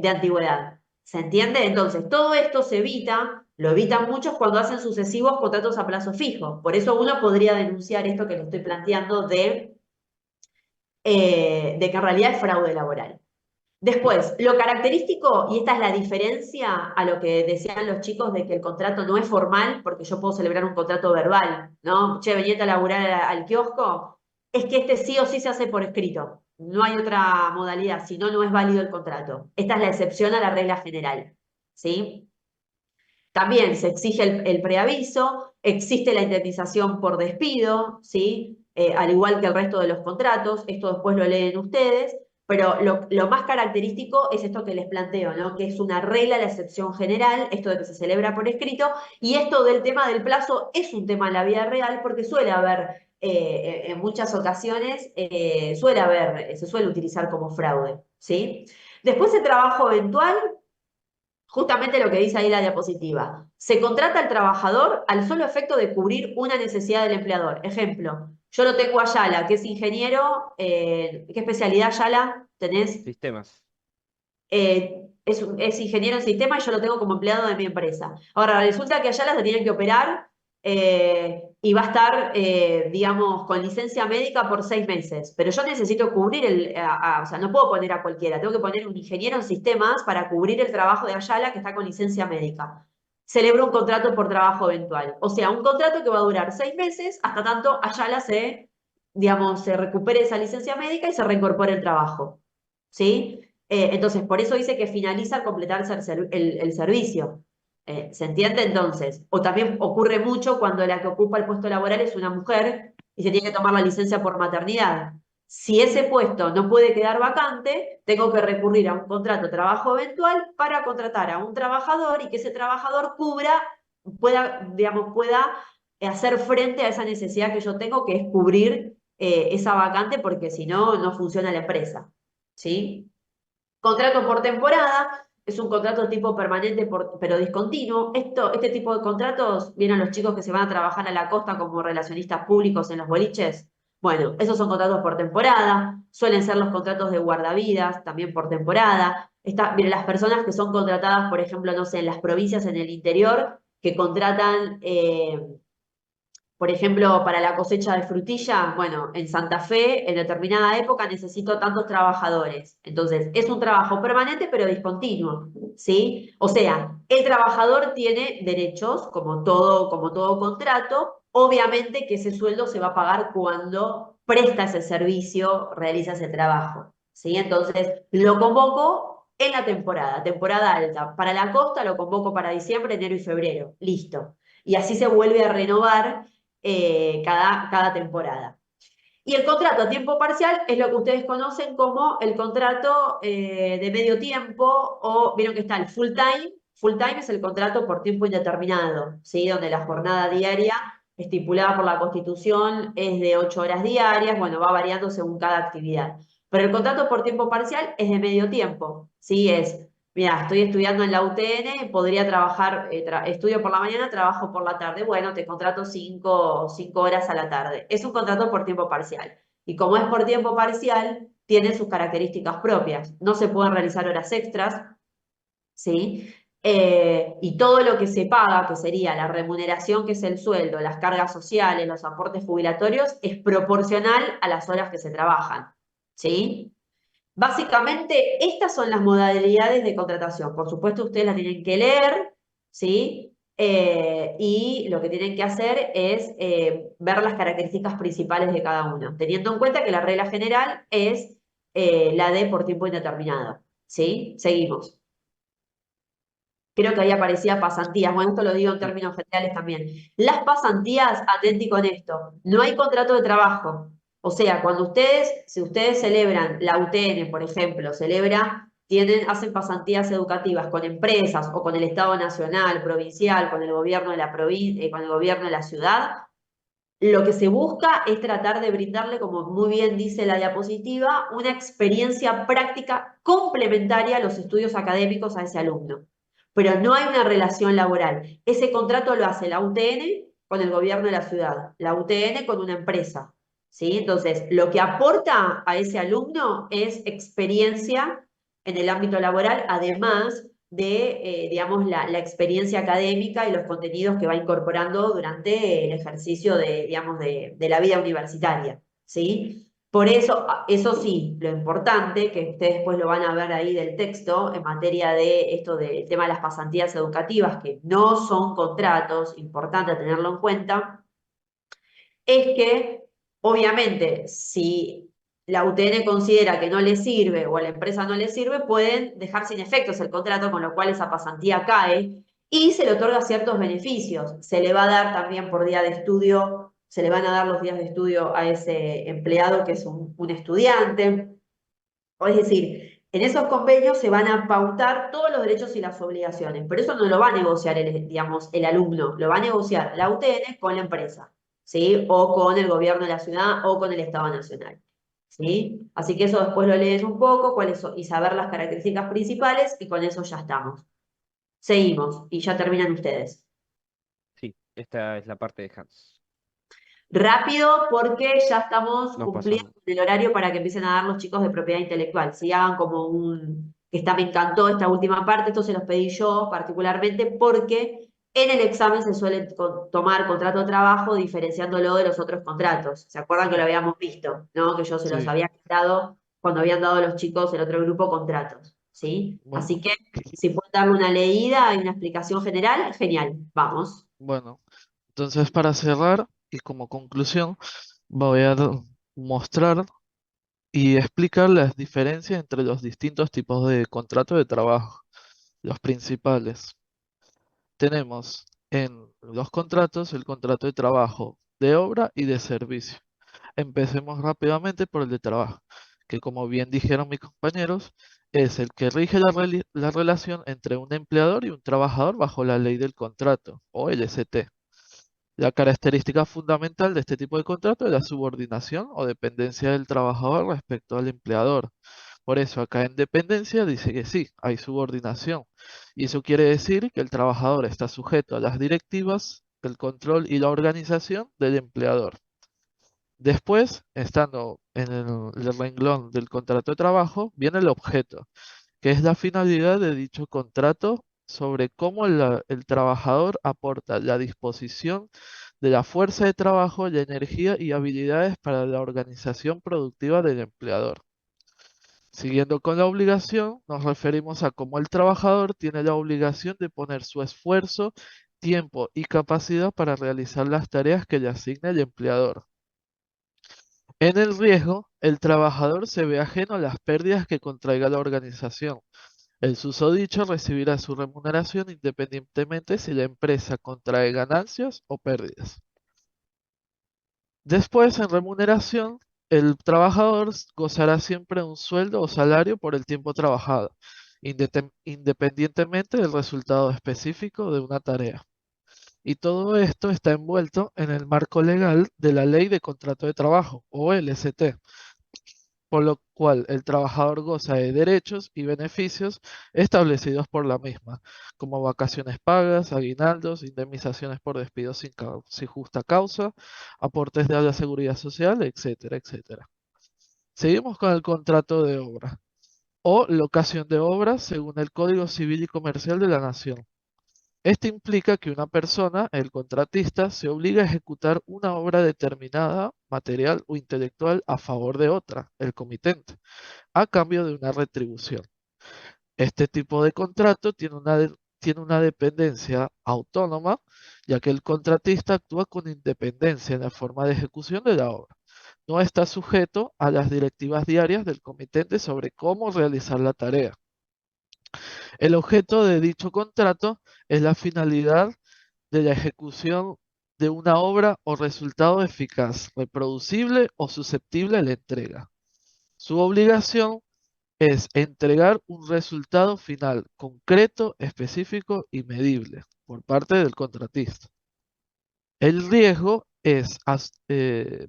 antigüedad. ¿Se entiende? Entonces, todo esto se evita, lo evitan muchos cuando hacen sucesivos contratos a plazo fijo. Por eso uno podría denunciar esto que le estoy planteando de que en realidad es fraude laboral. Después, lo característico, y esta es la diferencia a lo que decían los chicos de que el contrato no es formal, porque yo puedo celebrar un contrato verbal, ¿no? Che, venite a laburar al kiosco, es que este sí o sí se hace por escrito. No hay otra modalidad, si no, no es válido el contrato. Esta es la excepción a la regla general, ¿sí? También se exige el preaviso, existe la indemnización por despido, ¿sí? Al igual que el resto de los contratos, esto después lo leen ustedes, pero lo más característico es esto que les planteo, ¿no? Que es una regla, la excepción general, esto de que se celebra por escrito, y esto del tema del plazo es un tema en la vida real porque suele haber, en muchas ocasiones, se suele utilizar como fraude, ¿sí? Después el trabajo eventual. Justamente lo que dice ahí la diapositiva. Se contrata al trabajador al solo efecto de cubrir una necesidad del empleador. Ejemplo, yo lo tengo a Yala, que es ingeniero. ¿Qué especialidad, Yala, tenés? Sistemas. Es ingeniero en sistemas y yo lo tengo como empleado de mi empresa. Ahora, resulta que a Yala se tiene que operar y va a estar, digamos, con licencia médica por 6 meses. Pero yo necesito cubrir o sea, no puedo poner a cualquiera, tengo que poner un ingeniero en sistemas para cubrir el trabajo de Ayala que está con licencia médica. Celebro un contrato por trabajo eventual. O sea, un contrato que va a durar 6 meses hasta tanto Ayala digamos, se recupere esa licencia médica y se reincorpore el trabajo. ¿Sí? Entonces, por eso dice que finaliza al completarse el servicio. ¿Se entiende entonces? O también ocurre mucho cuando la que ocupa el puesto laboral es una mujer y se tiene que tomar la licencia por maternidad. Si ese puesto no puede quedar vacante, tengo que recurrir a un contrato de trabajo eventual para contratar a un trabajador y que ese trabajador pueda hacer frente a esa necesidad que yo tengo, que es cubrir esa vacante, porque si no, no funciona la empresa. ¿Sí? Contrato por temporada, es un contrato tipo permanente pero discontinuo. Este tipo de contratos, ¿vieron los chicos que se van a trabajar a la costa como relacionistas públicos en los boliches? Bueno, esos son contratos por temporada, suelen ser los contratos de guardavidas, también por temporada. Miren, las personas que son contratadas, por ejemplo, no sé, en las provincias en el interior, que contratan por ejemplo, para la cosecha de frutilla, bueno, en Santa Fe, en determinada época necesito tantos trabajadores. Entonces, es un trabajo permanente pero discontinuo, ¿sí? O sea, el trabajador tiene derechos, como todo contrato, obviamente que ese sueldo se va a pagar cuando presta ese servicio, realiza ese trabajo, ¿sí? Entonces, lo convoco en la temporada alta. Para la costa lo convoco para diciembre, enero y febrero. Listo. Y así se vuelve a renovar cada temporada. Y el contrato a tiempo parcial es lo que ustedes conocen como el contrato de medio tiempo, o vieron que está el full time. Full time es el contrato por tiempo indeterminado, ¿sí? Donde la jornada diaria estipulada por la Constitución es de 8 horas diarias, bueno, va variando según cada actividad. Pero el contrato por tiempo parcial es de medio tiempo, ¿sí? Mira, estoy estudiando en la UTN, podría trabajar, estudio por la mañana, trabajo por la tarde. Bueno, te contrato 5 horas a la tarde. Es un contrato por tiempo parcial. Y como es por tiempo parcial, tiene sus características propias. No se pueden realizar horas extras, ¿sí? Y todo lo que se paga, que sería la remuneración, que es el sueldo, las cargas sociales, los aportes jubilatorios, es proporcional a las horas que se trabajan, ¿sí? Básicamente, estas son las modalidades de contratación. Por supuesto, ustedes las tienen que leer, ¿sí? Y lo que tienen que hacer es ver las características principales de cada una, teniendo en cuenta que la regla general es la de por tiempo indeterminado. ¿Sí? Seguimos. Creo que ahí aparecía pasantías. Bueno, esto lo digo en Sí, términos generales también. Las pasantías, atenti con esto, no hay contrato de trabajo. O sea, si ustedes celebran la UTN, por ejemplo, hacen pasantías educativas con empresas o con el Estado Nacional, provincial, con el gobierno de la provincia, con el gobierno de la ciudad, lo que se busca es tratar de brindarle, como muy bien dice la diapositiva, una experiencia práctica complementaria a los estudios académicos a ese alumno. Pero no hay una relación laboral. Ese contrato lo hace la UTN con el gobierno de la ciudad, la UTN con una empresa. ¿Sí? Entonces, lo que aporta a ese alumno es experiencia en el ámbito laboral, además de, digamos, la experiencia académica y los contenidos que va incorporando durante el ejercicio de, digamos, de la vida universitaria, ¿sí? Por eso, eso sí, lo importante, que ustedes después lo van a ver ahí del texto, en materia de esto del tema de las pasantías educativas, que no son contratos, importante tenerlo en cuenta, es que, obviamente, si la UTN considera que no le sirve o a la empresa no le sirve, pueden dejar sin efectos el contrato, con lo cual esa pasantía cae y se le otorga ciertos beneficios. Se le va a dar también por día de estudio, se le van a dar los días de estudio a ese empleado que es un estudiante. O es decir, en esos convenios se van a pautar todos los derechos y las obligaciones, pero eso no lo va a negociar digamos, el alumno, lo va a negociar la UTN con la empresa, ¿sí? O con el gobierno de la ciudad o con el Estado Nacional, ¿sí? Así que eso después lo lees un poco y saber las características principales y con eso ya estamos. Seguimos y ya terminan ustedes. sí, esta es la parte de Hans. Rápido porque ya estamos Nos cumpliendo pasamos. el horario para que empiecen a dar los chicos de propiedad intelectual. Si hagan como me encantó esta última parte, esto se los pedí yo particularmente porque en el examen se suele tomar contrato de trabajo diferenciándolo de los otros contratos. ¿Se acuerdan que lo habíamos visto? ¿No? Que yo se los Sí, había quitado cuando habían dado a los chicos el otro grupo contratos. ¿Sí? Así bueno, que si pueden darle una leída y una explicación general, genial. Vamos. bueno. Entonces para cerrar y como conclusión, voy a mostrar y explicar las diferencias entre los distintos tipos de contrato de trabajo, los principales. Tenemos en los contratos el contrato de trabajo de obra y de servicio. Empecemos rápidamente por el de trabajo, que como bien dijeron mis compañeros, es el que rige la relación entre un empleador y un trabajador bajo la ley del contrato, o LST. La característica fundamental de este tipo de contrato es la subordinación o dependencia del trabajador respecto al empleador. Por eso acá en dependencia dice que sí, hay subordinación. Y eso quiere decir que el trabajador está sujeto a las directivas, el control y la organización del empleador. Después, estando en el renglón del contrato de trabajo, viene el objeto, que es la finalidad de dicho contrato sobre cómo el trabajador aporta la disposición de la fuerza de trabajo, la energía y habilidades para la organización productiva del empleador. Siguiendo con la obligación, nos referimos a cómo el trabajador tiene la obligación de poner su esfuerzo, tiempo y capacidad para realizar las tareas que le asigna el empleador. En el riesgo, el trabajador se ve ajeno a las pérdidas que contraiga la organización. El susodicho recibirá su remuneración independientemente si la empresa contrae ganancias o pérdidas. Después, en remuneración, el trabajador gozará siempre de un sueldo o salario por el tiempo trabajado, independientemente del resultado específico de una tarea. Y todo esto está envuelto en el marco legal de la Ley de Contrato de Trabajo, o LST, por lo cual el trabajador goza de derechos y beneficios establecidos por la misma, como vacaciones pagas, aguinaldos, indemnizaciones por despido sin justa causa, aportes de la seguridad social, etcétera, etcétera. Seguimos con el contrato de obra o locación de obras según el Código Civil y Comercial de la Nación. Este implica que una persona, el contratista, se obliga a ejecutar una obra determinada, material o intelectual, a favor de otra, el comitente, a cambio de una retribución. Este tipo de contrato tiene una dependencia autónoma, ya que el contratista actúa con independencia en la forma de ejecución de la obra. no está sujeto a las directivas diarias del comitente sobre cómo realizar la tarea. El objeto de dicho contrato es la finalidad de la ejecución de una obra o resultado eficaz, reproducible o susceptible de la entrega. Su obligación es entregar un resultado final concreto, específico y medible por parte del contratista. El riesgo es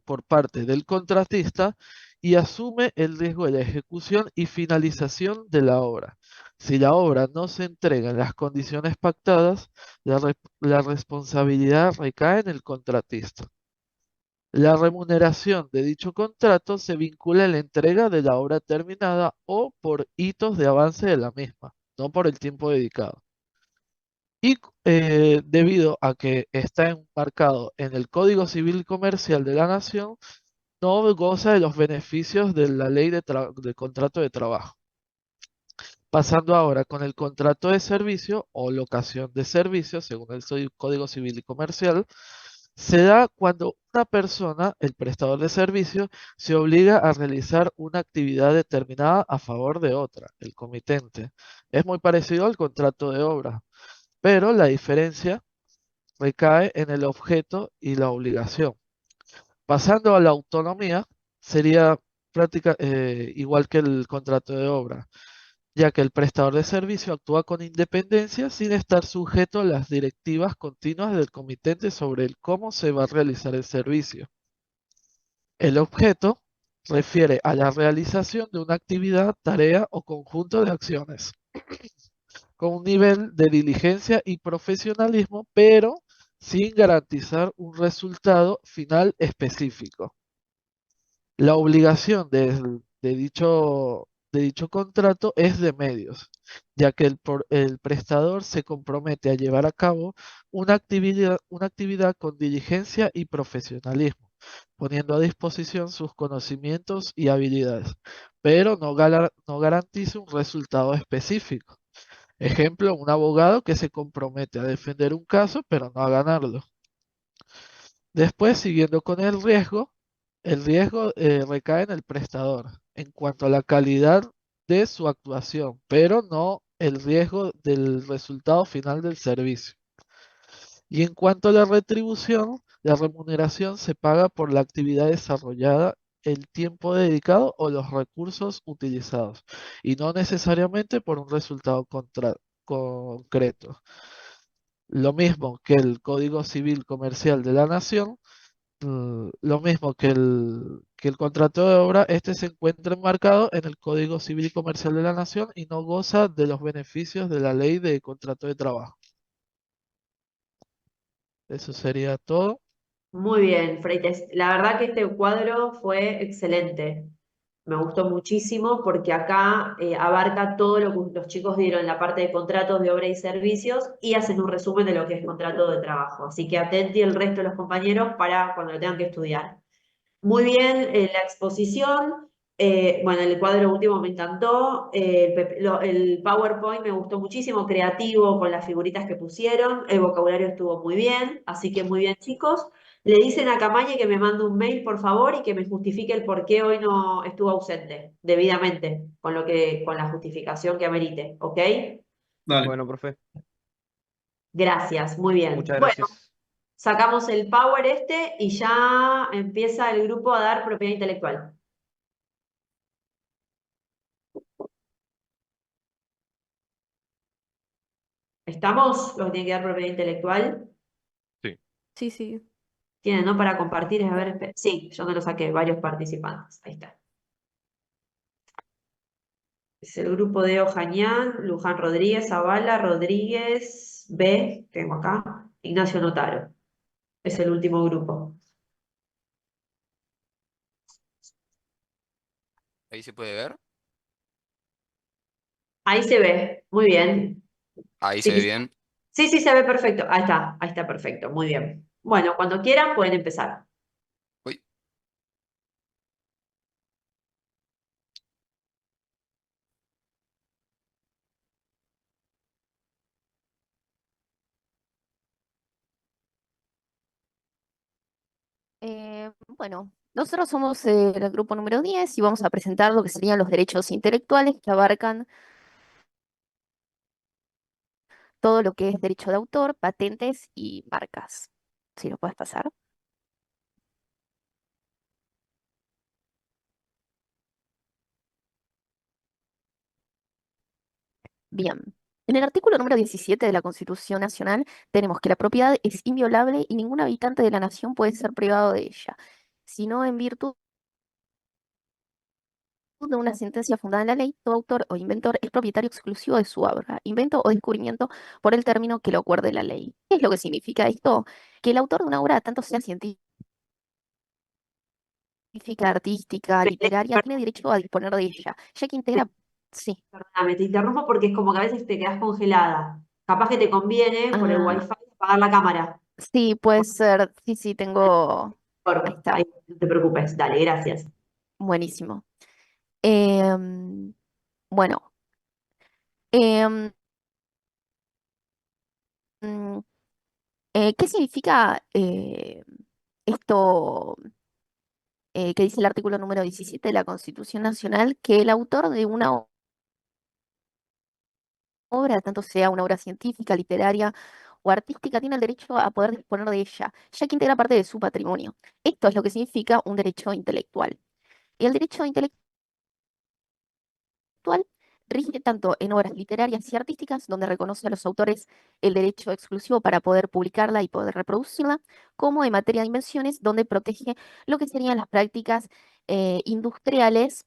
por parte del contratista y asume el riesgo de la ejecución y finalización de la obra. Si la obra no se entrega en las condiciones pactadas, la responsabilidad recae en el contratista. La remuneración de dicho contrato se vincula a la entrega de la obra terminada o por hitos de avance de la misma, no por el tiempo dedicado. Y debido a que está enmarcado en el Código Civil Comercial de la Nación, no goza de los beneficios de la ley de contrato de trabajo. Pasando ahora con el contrato de servicio o locación de servicio, según el Código Civil y Comercial, se da cuando una persona, el prestador de servicio, se obliga a realizar una actividad determinada a favor de otra, el comitente. Es muy parecido al contrato de obra, pero la diferencia recae en el objeto y la obligación. Pasando a la autonomía, sería igual que el contrato de obra, ya que el prestador de servicio actúa con independencia sin estar sujeto a las directivas continuas del comitente sobre el cómo se va a realizar el servicio. El objeto refiere a la realización de una actividad, tarea o conjunto de acciones con un nivel de diligencia y profesionalismo, pero sin garantizar un resultado final específico. La obligación de dicho contrato es de medios, ya que el prestador se compromete a llevar a cabo una actividad con diligencia y profesionalismo, poniendo a disposición sus conocimientos y habilidades, pero no garantiza un resultado específico. Ejemplo, un abogado que se compromete a defender un caso, pero no a ganarlo. Después, siguiendo con el riesgo recae en el prestador en cuanto a la calidad de su actuación, pero no el riesgo del resultado final del servicio. Y en cuanto a la retribución, la remuneración se paga por la actividad desarrollada, el tiempo dedicado o los recursos utilizados, y no necesariamente por un resultado concreto. Lo mismo que el Código Civil Comercial de la Nación, lo mismo que el contrato de obra, este se encuentra enmarcado en el Código Civil y Comercial de la Nación y no goza de los beneficios de la ley de contrato de trabajo. Eso sería todo. Muy bien, Freites. La verdad que este cuadro fue excelente. Me gustó muchísimo porque acá abarca todo lo que los chicos dieron en la parte de contratos de obra y servicios y hacen un resumen de lo que es contrato de trabajo. Así que atenti el resto de los compañeros para cuando lo tengan que estudiar. Muy bien, la exposición. Bueno, el cuadro último me encantó. El PowerPoint me gustó muchísimo, creativo, con las figuritas que pusieron. El vocabulario estuvo muy bien, así que muy bien, chicos. Le dicen a Camañe que me mande un mail, por favor, y que me justifique el por qué hoy no estuvo ausente, debidamente, con la justificación que amerite, ¿ok? Dale. Bueno, profe, Gracias, muy bien. muchas Bueno, gracias. sacamos el Power este y ya empieza el grupo a dar propiedad intelectual. ¿Estamos? Los que tienen que dar propiedad intelectual. Sí. Sí, sí. Tienen, ¿no? Para compartir, a ver, sí, yo me lo saqué, varios participantes. Ahí está. Es el grupo de Ojañán, Luján Rodríguez, Zavala, Rodríguez, B, tengo acá, Ignacio Notaro. Es el último grupo. Ahí se puede ver. Ahí se ve, muy bien. Ahí se Sí, ve bien. sí, sí, se ve perfecto. Ahí está perfecto, muy bien. Bueno, cuando quieran pueden empezar. Uy. Bueno, Nosotros somos el grupo número 10 y vamos a presentar lo que serían los derechos intelectuales que abarcan todo lo que es derecho de autor, patentes y marcas. Si lo puedes pasar. Bien. En el artículo número 17 de la Constitución Nacional tenemos que la propiedad es inviolable y ningún habitante de la nación puede ser privado de ella, sino en virtud de una sentencia fundada en la ley, todo autor o inventor es propietario exclusivo de su obra, invento o descubrimiento por el término que lo acuerde la ley. ¿Qué es lo que significa esto? Que el autor de una obra, tanto sea científica, artística, literaria, tiene derecho a disponer de ella, ya que integra, sí, Perdóname, te interrumpo porque es como que a veces te quedas congelada. Capaz que te conviene por el ah, wifi apagar la cámara. sí, puede ser, sí, sí, tengo, ahí está, Ahí, no te preocupes, dale, gracias. buenísimo. Em, bueno, em, mm, ¿qué significa esto que dice el artículo número 17 de la Constitución Nacional? Que el autor de una obra, tanto sea una obra científica, literaria o artística, tiene el derecho a poder disponer de ella, ya que integra parte de su patrimonio. Esto es lo que significa un derecho intelectual. Y el derecho intelectual rige tanto en obras literarias y artísticas, donde reconoce a los autores el derecho exclusivo para poder publicarla y poder reproducirla, como en materia de invenciones, donde protege lo que serían las prácticas industriales,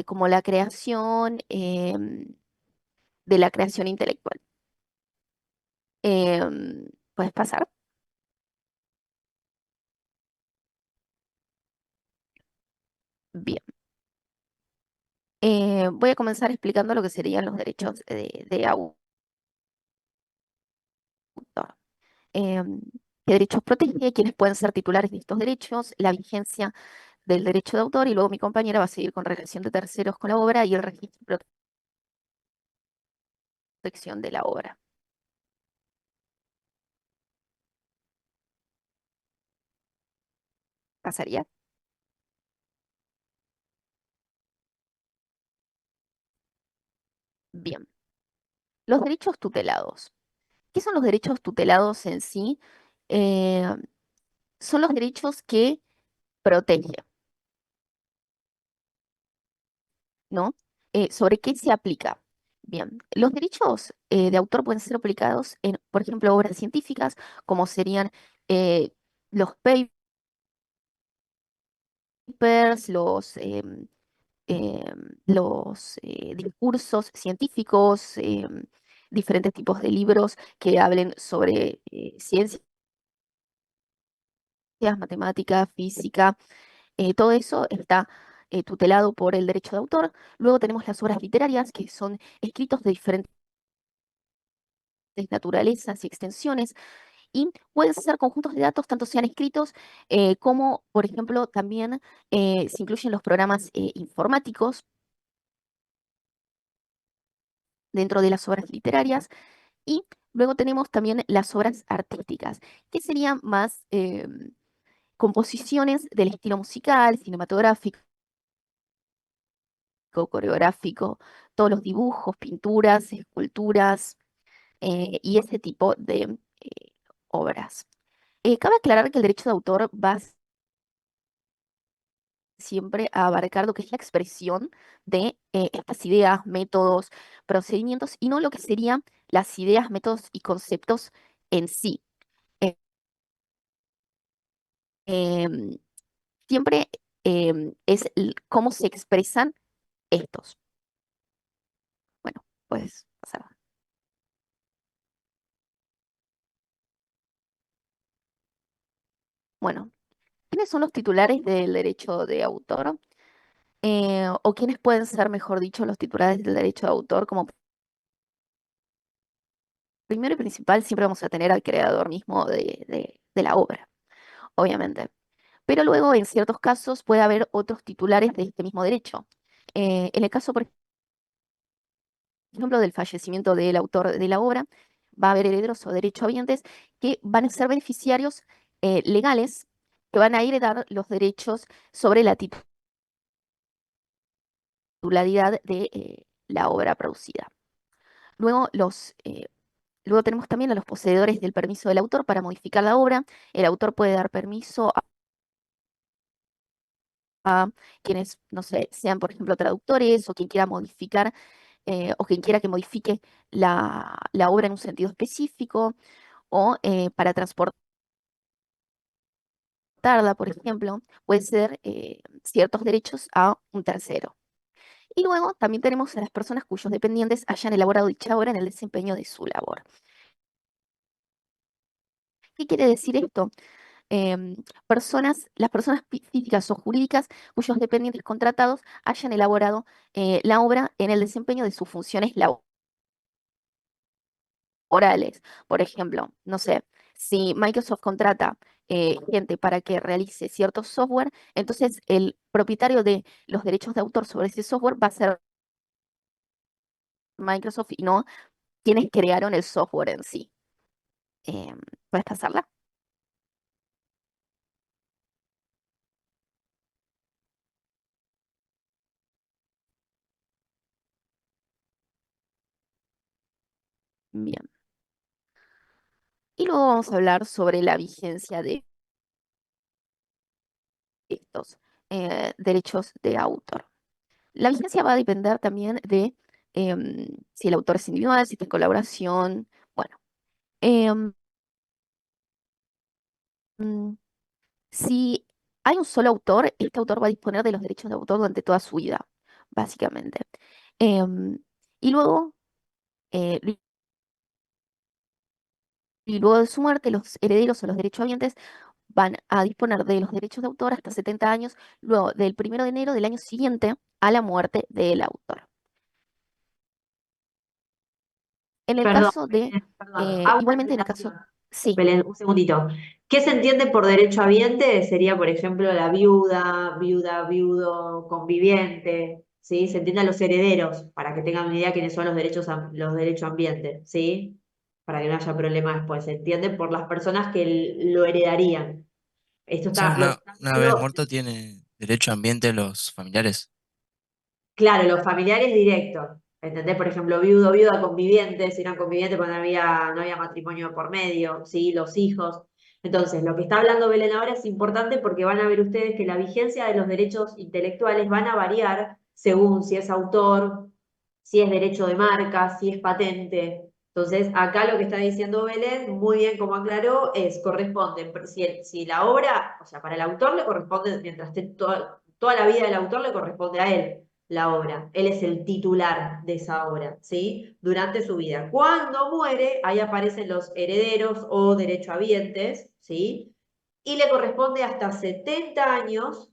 como la creación de la creación intelectual. ¿Puedes pasar? Bien. Voy a comenzar explicando lo que serían los derechos de autor. Em, ¿Qué derechos protege? ¿Quiénes pueden ser titulares de estos derechos? La vigencia del derecho de autor y luego mi compañera va a seguir con relación de terceros con la obra y el registro y protección de la obra. ¿Pasaría? Bien. Los derechos tutelados. ¿Qué son los derechos tutelados en sí? Eh, Son los derechos que protege, ¿no? ¿Sobre qué se aplica? Bien, los derechos de autor pueden ser aplicados en, por ejemplo, obras científicas, como serían eh, los papers, los discursos científicos, diferentes tipos de libros que hablen sobre ciencias, matemática, física, todo eso está tutelado por el derecho de autor. Luego tenemos las obras literarias, que son escritos de diferentes naturalezas y extensiones, y pueden ser conjuntos de datos, tanto sean escritos como, por ejemplo, también se incluyen los programas informáticos dentro de las obras literarias. Y luego tenemos también las obras artísticas, que serían más composiciones del estilo musical, cinematográfico, coreográfico, todos los dibujos, pinturas, esculturas y ese tipo de obras. Cabe aclarar que el derecho de autor va siempre a abarcar lo que es la expresión de estas ideas, métodos, procedimientos y no lo que serían las ideas, métodos y conceptos en sí. Eh, em, Siempre es cómo se expresan estos. Bueno, pues pasar. Bueno, ¿quiénes son los titulares del derecho de autor? O quiénes pueden ser, mejor dicho, los titulares del derecho de autor. Como primero y principal, siempre vamos a tener al creador mismo de la obra, obviamente. Pero luego, en ciertos casos, puede haber otros titulares de este mismo derecho. En el caso, por ejemplo, del fallecimiento del autor de la obra, va a haber herederos o derechohabientes que van a ser beneficiarios legales que van a heredar los derechos sobre la titularidad de la obra producida. Luego, luego tenemos también a los poseedores del permiso del autor para modificar la obra. El autor puede dar permiso a quienes, no sé, sean, por ejemplo, traductores o quien quiera modificar o quien quiera que modifique la obra en un sentido específico o para transportarla, por ejemplo, puede ser ciertos derechos a un tercero. Y luego también tenemos a las personas cuyos dependientes hayan elaborado dicha obra en el desempeño de su labor. ¿Qué quiere decir esto? Las personas físicas o jurídicas cuyos dependientes contratados hayan elaborado la obra en el desempeño de sus funciones laborales. Por ejemplo, no sé, si Microsoft contrata gente para que realice cierto software, entonces el propietario de los derechos de autor sobre ese software va a ser Microsoft y no quienes crearon el software en sí. ¿Puedes pasarla? Bien. Y luego vamos a hablar sobre la vigencia de estos derechos de autor. La vigencia va a depender también de si el autor es individual, si está en colaboración. Bueno, em, mm, si hay un solo autor, este autor va a disponer de los derechos de autor durante toda su vida, básicamente. Em, y luego, eh, y luego de su muerte, los herederos o los derechohabientes van a disponer de los derechos de autor hasta 70 años, luego del 1 de enero del año siguiente a la muerte del autor. En el Perdón, caso de, perdón. Hago una igualmente en el caso, aclaración. sí, Belén, un segundito. ¿Qué se entiende por derecho habiente? Sería, por ejemplo, la viuda, viudo, conviviente, ¿sí? Se entiende a los herederos, para que tengan una idea de quiénes son los derechos ambientes, ¿sí? Para que no haya problema después. Se entiende por las personas que lo heredarían. Esto O sea, está, lo que está una vez hablando, muerto tiene derecho a ambiente los familiares. claro, los familiares directos. ¿Entendés? Por ejemplo, viuda, convivientes, si eran convivientes, pues no había matrimonio por medio, ¿sí? Los hijos. Entonces, lo que está hablando Belén ahora es importante porque van a ver ustedes que la vigencia de los derechos intelectuales van a variar según si es autor, si es derecho de marca, si es patente. Entonces, acá lo que está diciendo Belén, muy bien como aclaró, corresponde, si la obra, o sea, para el autor le corresponde, mientras esté toda la vida del autor le corresponde a él la obra. Él es el titular de esa obra, ¿sí? Durante su vida. Cuando muere, ahí aparecen los herederos o derechohabientes, ¿sí? Y le corresponde hasta 70 años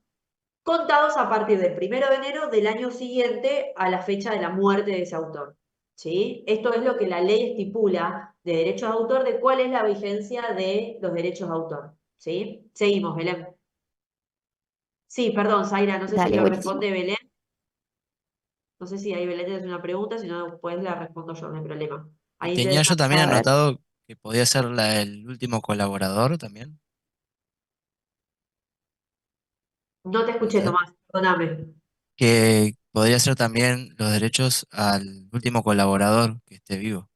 contados a partir del 1 de enero del año siguiente a la fecha de la muerte de ese autor, ¿sí? Esto es lo que la ley estipula de derechos de autor, de cuál es la vigencia de los derechos de autor, ¿sí? Seguimos, Belén. Sí, perdón, Zaira, no sé si dale, le buenísimo. responde Belén. No sé si ahí Belén tienes una pregunta, si no, después la respondo yo, no hay problema. Y Ahí tenía tenés yo también A ver, anotado que podía ser el último colaborador también. no te Puede escuché, ser. Tomás, perdóname. Que podría ser también los derechos al último colaborador que esté vivo.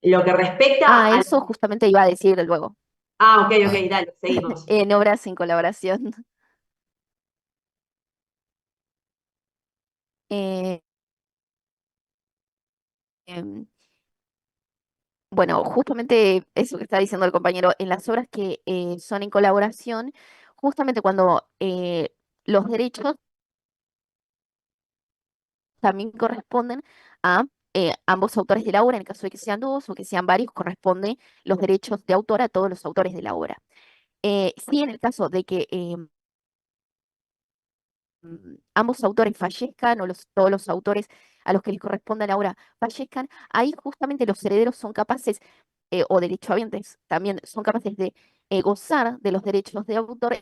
Lo que respecta al... eso justamente iba a decir luego, Ah, ok, Ah, ok, bien. dale, seguimos. en obras sin colaboración. Eh, em, bueno, justamente eso que está diciendo el compañero, en las obras que son en colaboración, justamente cuando los derechos también corresponden a ambos autores de la obra, en el caso de que sean dos o que sean varios, corresponden los derechos de autor a todos los autores de la obra. Sí, en el caso de que ambos autores fallezcan o todos los autores a los que les corresponda la obra fallezcan, ahí justamente los herederos son capaces, o derechohabientes también son capaces de gozar de los derechos de autor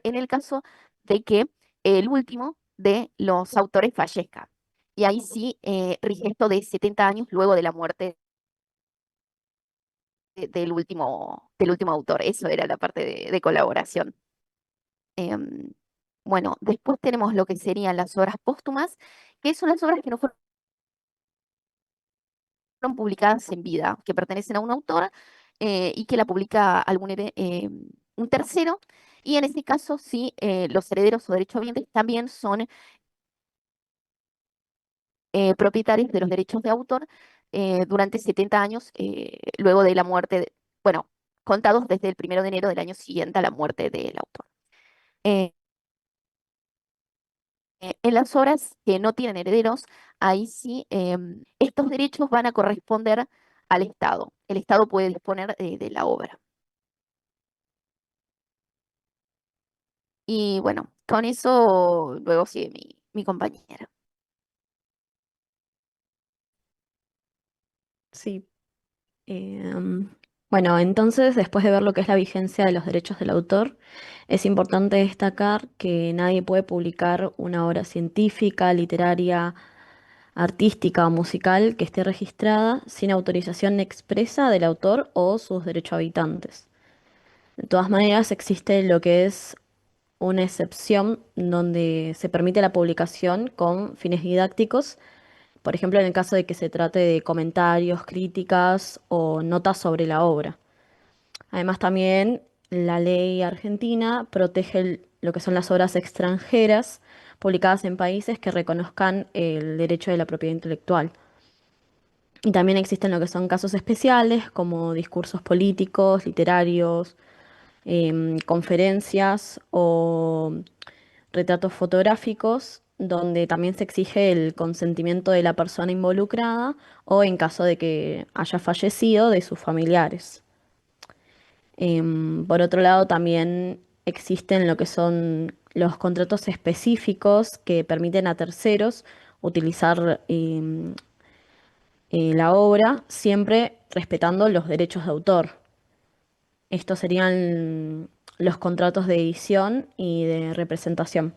en el caso de que el último de los autores fallezca. Y ahí sí rige esto de 70 años luego de la muerte del último autor. Eso era la parte de colaboración. Em, bueno, después tenemos lo que serían las obras póstumas, que son las obras que no fueron publicadas en vida, que pertenecen a un autor y que la publica un tercero. Y en este caso, sí, los herederos o derechohabientes también son propietarios de los derechos de autor durante 70 años luego de la muerte, bueno, contados desde el 1 de enero del año siguiente a la muerte del autor. Eh, en las obras que no tienen herederos, ahí sí, estos derechos van a corresponder al Estado. El Estado puede disponer de la obra. Y bueno, con eso luego sigue mi compañera. Sí. Em, bueno, entonces, después de ver lo que es la vigencia de los derechos del autor, es importante destacar que nadie puede publicar una obra científica, literaria, artística o musical que esté registrada sin autorización expresa del autor o sus derechohabitantes. De todas maneras, existe lo que es una excepción donde se permite la publicación con fines didácticos, por ejemplo, en el caso de que se trate de comentarios, críticas o notas sobre la obra. Además, también la ley argentina protege lo que son las obras extranjeras publicadas en países que reconozcan el derecho de la propiedad intelectual. Y también existen lo que son casos especiales, como discursos políticos, literarios, conferencias o retratos fotográficos, donde también se exige el consentimiento de la persona involucrada o en caso de que haya fallecido de sus familiares. Por otro lado, también existen lo que son los contratos específicos que permiten a terceros utilizar la obra, siempre respetando los derechos de autor. Estos serían los contratos de edición y de representación.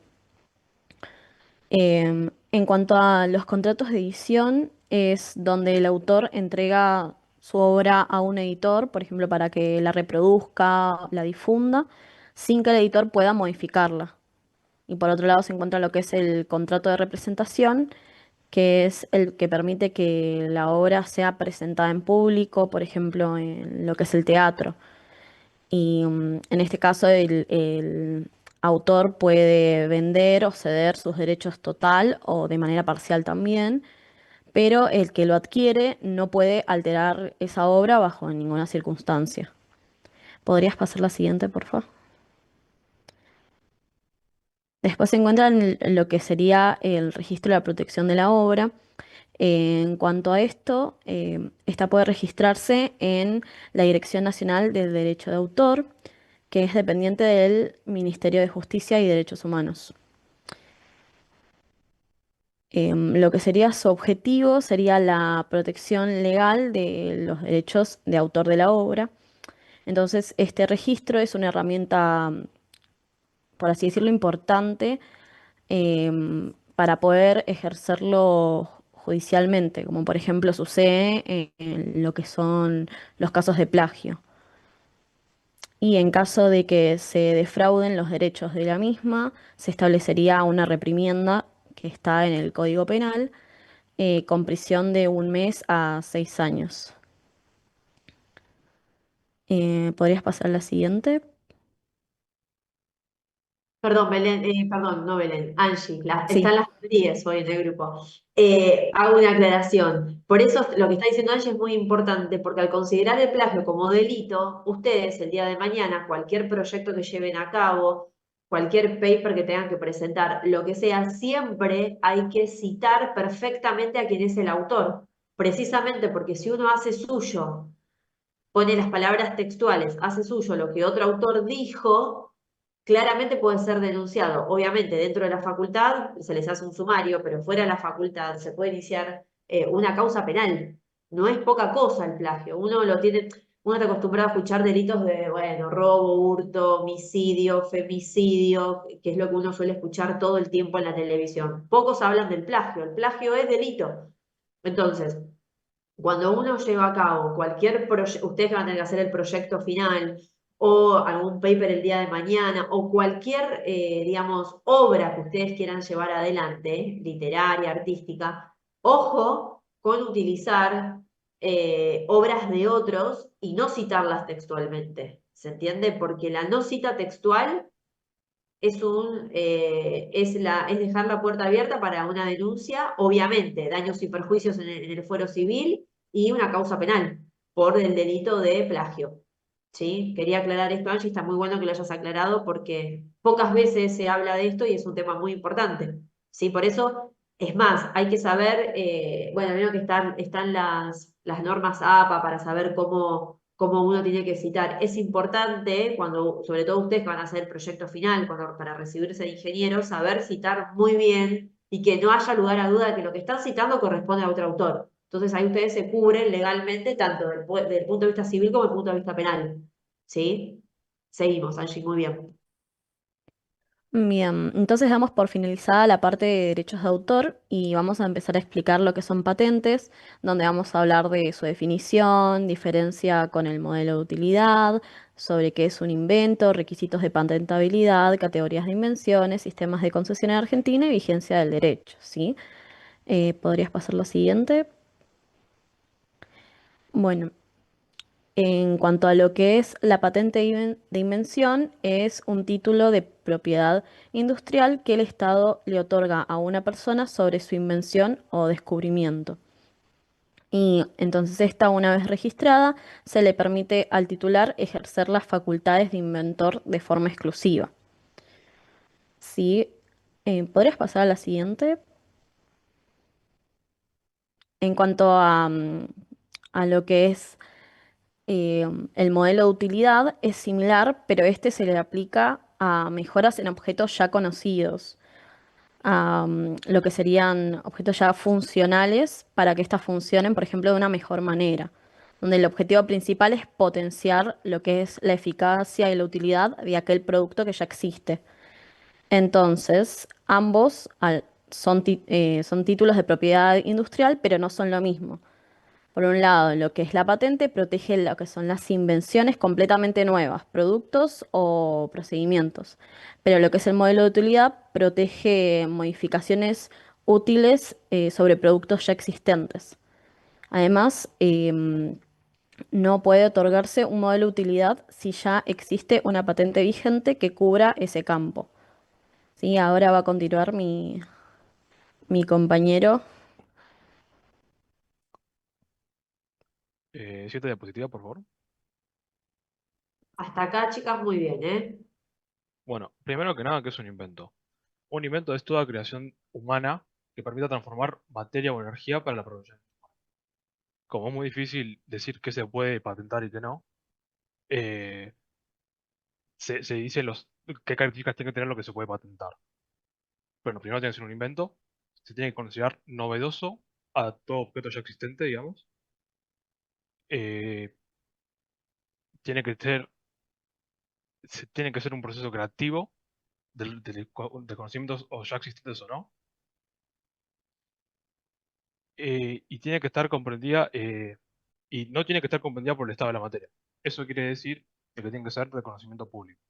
En cuanto a los contratos de edición, es donde el autor entrega su obra a un editor, por ejemplo, para que la reproduzca, la difunda, sin que el editor pueda modificarla. Y por otro lado se encuentra lo que es el contrato de representación, que es el que permite que la obra sea presentada en público, por ejemplo, en lo que es el teatro. Y en este caso el autor puede vender o ceder sus derechos total o de manera parcial también, pero el que lo adquiere no puede alterar esa obra bajo ninguna circunstancia. ¿Podrías pasar la siguiente, por favor? Después se encuentra lo que sería el registro de la protección de la obra. En cuanto a esto, esta puede registrarse en la Dirección Nacional del Derecho de Autor, que es dependiente del Ministerio de Justicia y Derechos Humanos. Lo que sería su objetivo sería la protección legal de los derechos de autor de la obra. Entonces, este registro es una herramienta, por así decirlo, importante para poder ejercerlo judicialmente, como por ejemplo sucede en lo que son los casos de plagio. Y en caso de que se defrauden los derechos de la misma, se establecería una reprimienda que está en el Código Penal con prisión de 1 mes a 6 años. ¿Podrías pasar a la siguiente? Perdón, Belén, perdón, no Belén, Angie, están Sí. las 10 hoy en el grupo. Hago una aclaración. Por eso lo que está diciendo Angie es muy importante, porque al considerar el plagio como delito, ustedes el día de mañana, cualquier proyecto que lleven a cabo, cualquier paper que tengan que presentar, lo que sea, siempre hay que citar perfectamente a quién es el autor. Precisamente porque si uno hace suyo, pone las palabras textuales, hace suyo lo que otro autor dijo, claramente puede ser denunciado. Obviamente, dentro de la facultad se les hace un sumario, pero fuera de la facultad se puede iniciar una causa penal. No es poca cosa el plagio. Uno está acostumbrado a escuchar delitos de, bueno, robo, hurto, homicidio, femicidio, que es lo que uno suele escuchar todo el tiempo en la televisión. Pocos hablan del plagio. El plagio es delito. Entonces, Cuando uno lleva a cabo cualquier proyecto, ustedes que van a tener que hacer el proyecto final o algún paper el día de mañana o cualquier, digamos, obra que ustedes quieran llevar adelante, literaria, artística, ojo con utilizar obras de otros y no citarlas textualmente. ¿Se entiende? Porque la no cita textual es dejar la puerta abierta para una denuncia, obviamente, daños y perjuicios en el fuero civil y una causa penal por el delito de plagio. ¿Sí? Quería aclarar esto, Angie, está muy bueno que lo hayas aclarado porque pocas veces se habla de esto y es un tema muy importante. ¿Sí? Por eso, es más, hay que saber, bueno, veo que están las normas APA para saber cómo uno tiene que citar. Es importante, cuando, sobre todo ustedes que van a hacer el proyecto final, para recibirse de ingeniero, saber citar muy bien y que no haya lugar a duda de que lo que están citando corresponde a otro autor. Entonces ahí ustedes se cubren legalmente tanto del punto de vista civil como del punto de vista penal. ¿Sí? Seguimos, Angie, muy bien. Bien, entonces damos por finalizada la parte de derechos de autor y vamos a empezar a explicar lo que son patentes, donde vamos a hablar de su definición, diferencia con el modelo de utilidad, sobre qué es un invento, requisitos de patentabilidad, categorías de invenciones, sistemas de concesión en Argentina y vigencia del derecho, ¿sí? ¿Podrías pasar lo siguiente? Bueno, en cuanto a lo que es la patente de invención, es un título de propiedad industrial que el Estado le otorga a una persona sobre su invención o descubrimiento. Y entonces esta, una vez registrada, se le permite al titular ejercer las facultades de inventor de forma exclusiva. ¿Sí? ¿Podrías pasar a la siguiente? En cuanto a lo que es el modelo de utilidad es similar, pero este se le aplica a mejoras en objetos ya conocidos, a lo que serían objetos ya funcionales para que éstas funcionen, por ejemplo, de una mejor manera, donde el objetivo principal es potenciar lo que es la eficacia y la utilidad de aquel producto que ya existe. Entonces, ambos son títulos de propiedad industrial, pero no son lo mismo. Por un lado, lo que es la patente protege lo que son las invenciones completamente nuevas, productos o procedimientos. Pero lo que es el modelo de utilidad protege modificaciones útiles sobre productos ya existentes. Además, no puede otorgarse un modelo de utilidad si ya existe una patente vigente que cubra ese campo. ¿Sí? Ahora va a continuar mi compañero. 7 diapositivas, por favor. Hasta acá, chicas, muy bien, ¿eh? Bueno, primero que nada, ¿qué es un invento? Un invento es toda creación humana que permita transformar materia o energía para la producción. Como es muy difícil decir qué se puede patentar y qué no, eh, se dice qué características tiene que tener lo que se puede patentar. Bueno, primero tiene que ser un invento, se tiene que considerar novedoso a todo objeto ya existente, digamos. Eh, tiene que ser, tiene que ser un proceso creativo de conocimientos o ya existentes o no. Y tiene que estar comprendida, y no tiene que estar comprendida por el estado de la materia. Eso quiere decir que tiene que ser reconocimiento público,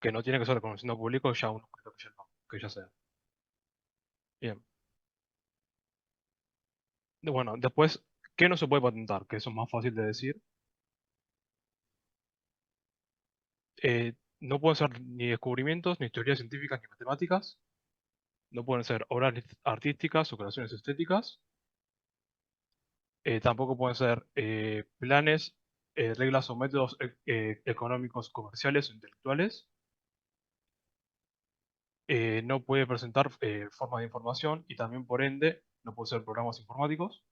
que no tiene que ser reconocimiento público ya un objeto que ya, no, que ya sea. Bien. Bueno, después, ¿qué no se puede patentar? Que eso es más fácil de decir. No pueden ser ni descubrimientos, ni teorías científicas, ni matemáticas. No pueden ser obras artísticas o creaciones estéticas. Tampoco pueden ser planes, reglas o métodos económicos, comerciales o intelectuales. No puede presentar formas de información y también, por ende, no puede ser programas informáticos.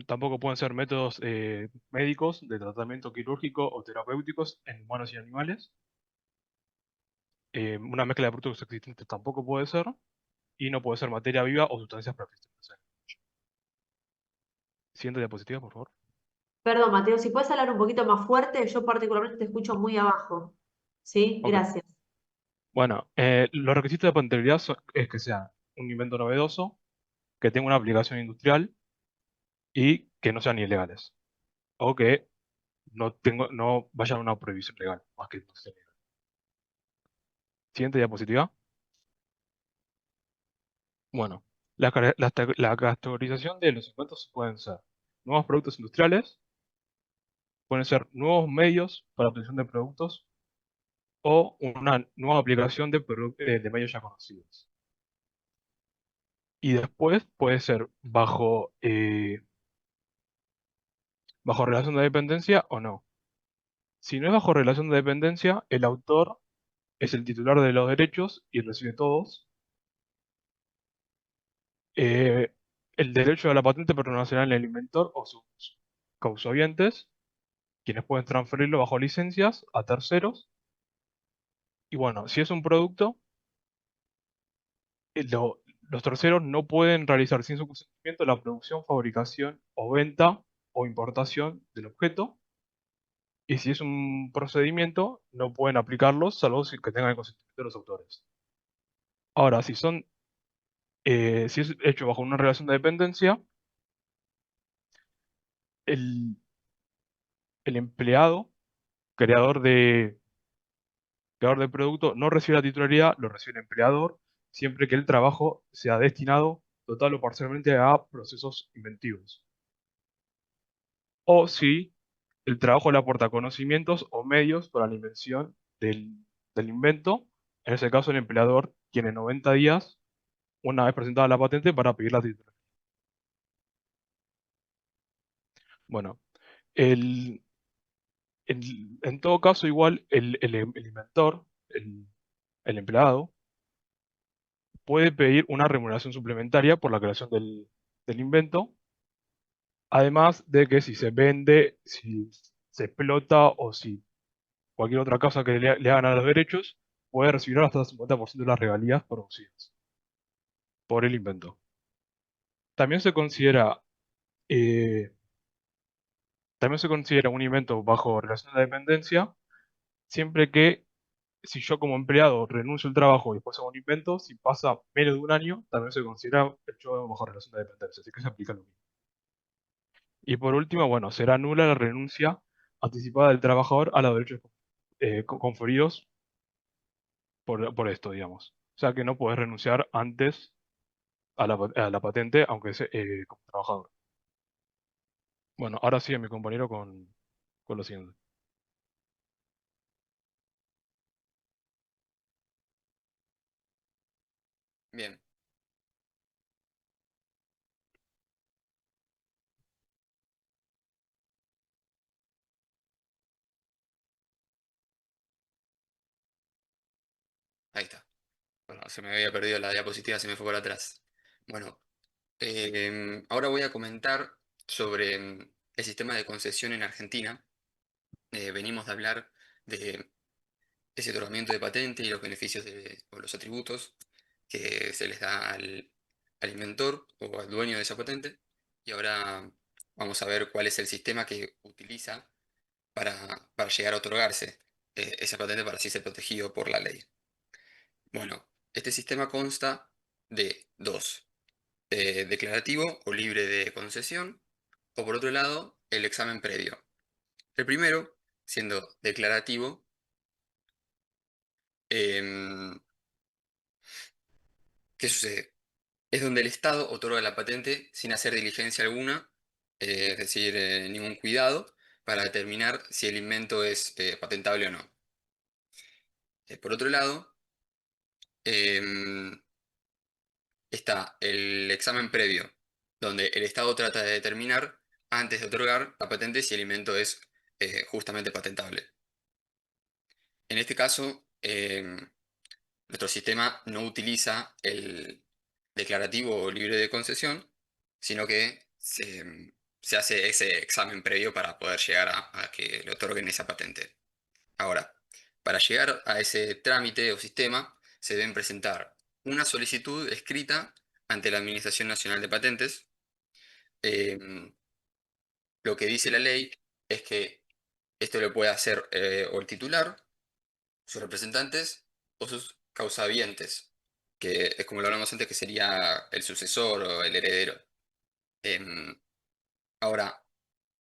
Tampoco pueden ser métodos médicos de tratamiento quirúrgico o terapéuticos en humanos y animales. Una mezcla de productos existentes tampoco puede ser. Y no puede ser materia viva o sustancias preexistentes. Siguiente diapositiva, por favor. Perdón, Mateo, si puedes hablar un poquito más fuerte, yo particularmente te escucho muy abajo. ¿Sí? Ok. Gracias. Bueno, los requisitos de patentabilidad es que sea un invento novedoso, que tenga una aplicación industrial, y que no sean ilegales. O que no vayan a una prohibición legal, más que no sea legal. Siguiente diapositiva. Bueno, la categorización de los inventos pueden ser nuevos productos industriales, pueden ser nuevos medios para obtención de productos o una nueva aplicación de medios ya conocidos. Y después puede ser bajo relación de dependencia o no. Si no es bajo relación de dependencia, el autor es el titular de los derechos y recibe todos. eh, el derecho a la patente internacional en el inventor o sus causodientes, quienes pueden transferirlo bajo licencias a terceros. Y bueno, si es un producto, los terceros no pueden realizar sin su consentimiento la producción, fabricación o venta o importación del objeto. Y si es un procedimiento, no pueden aplicarlos salvo que tengan el consentimiento de los autores. Ahora, si es hecho bajo una relación de dependencia, el, el empleado, creador de, creador del producto, no recibe la titularidad, lo recibe el empleador, siempre que el trabajo sea destinado total o parcialmente a procesos inventivos. O si el trabajo le aporta conocimientos o medios para la invención del invento, en ese caso el empleador tiene 90 días, una vez presentada la patente, para pedir la titularidad. Bueno, el, en todo caso, igual el inventor, el empleado, puede pedir una remuneración suplementaria por la creación del invento, además de que si se vende, si se explota o si cualquier otra causa que le hagan a los derechos, puede recibir hasta el 50% de las regalías producidas por el invento. También se considera, eh, también se considera un invento bajo relación de dependencia siempre que si yo como empleado renuncio al trabajo y después hago un invento, si pasa menos de un año, también se considera hecho bajo relación de dependencia, así que se aplica lo mismo. Y por último, bueno, será nula la renuncia anticipada del trabajador a los derechos conferidos por esto, digamos. O sea que no puedes renunciar antes a la patente, aunque sea como trabajador. Bueno, ahora sigue mi compañero con lo siguiente. Bien. Ahí está. Bueno, se me había perdido la diapositiva, se me fue para atrás. Bueno, ahora voy a comentar sobre el sistema de concesión en Argentina. Venimos de hablar de ese otorgamiento de patente y los beneficios o los atributos que se les da al inventor o al dueño de esa patente. Y ahora vamos a ver cuál es el sistema que utiliza para llegar a otorgarse esa patente para así ser protegido por la ley. Bueno, este sistema consta de dos: declarativo o libre de concesión, o por otro lado, el examen previo. El primero, siendo declarativo, em, ¿qué sucede? Es donde el Estado otorga la patente sin hacer diligencia alguna, es decir, ningún cuidado, para determinar si el invento es patentable o no. Por otro lado, em, está el examen previo, donde el Estado trata de determinar, antes de otorgar la patente, si el invento es justamente patentable. En este caso, nuestro sistema no utiliza el declarativo o libre de concesión, sino que se hace ese examen previo para poder llegar a que le otorguen esa patente. Ahora, para llegar a ese trámite o sistema, se deben presentar una solicitud escrita ante la Administración Nacional de Patentes. Em, lo que dice la ley es que esto lo puede hacer o el titular, sus representantes o sus causavientes, que es como lo hablamos antes, que sería el sucesor o el heredero. Em, Ahora,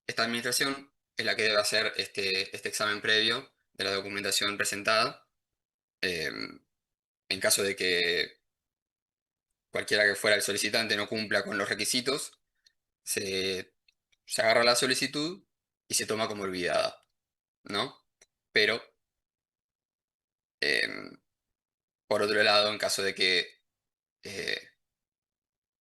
esta administración es la que debe hacer este examen previo de la documentación presentada. En caso de que cualquiera que fuera el solicitante no cumpla con los requisitos, se, se agarra la solicitud y se toma como olvidada, ¿no? Pero, em, por otro lado, en caso de que eh,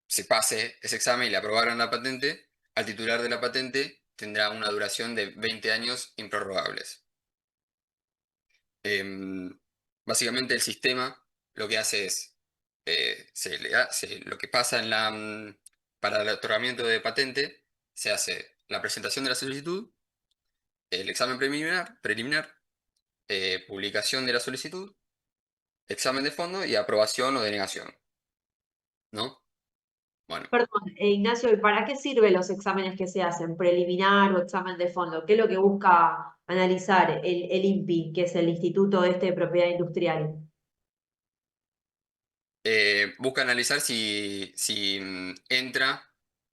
se pase ese examen y le aprobaran la patente, al titular de la patente tendrá una duración de 20 años improrrogables. Em, Básicamente el sistema lo que hace es, lo que pasa para el otorgamiento de patente, se hace la presentación de la solicitud, el examen preliminar, publicación de la solicitud, examen de fondo y aprobación o denegación, ¿no? Bueno, Perdón, Ignacio, ¿y para qué sirven los exámenes que se hacen? ¿Preliminar o examen de fondo? ¿Qué es lo que busca analizar el INPI, que es el Instituto de Propiedad Industrial? busca analizar si entra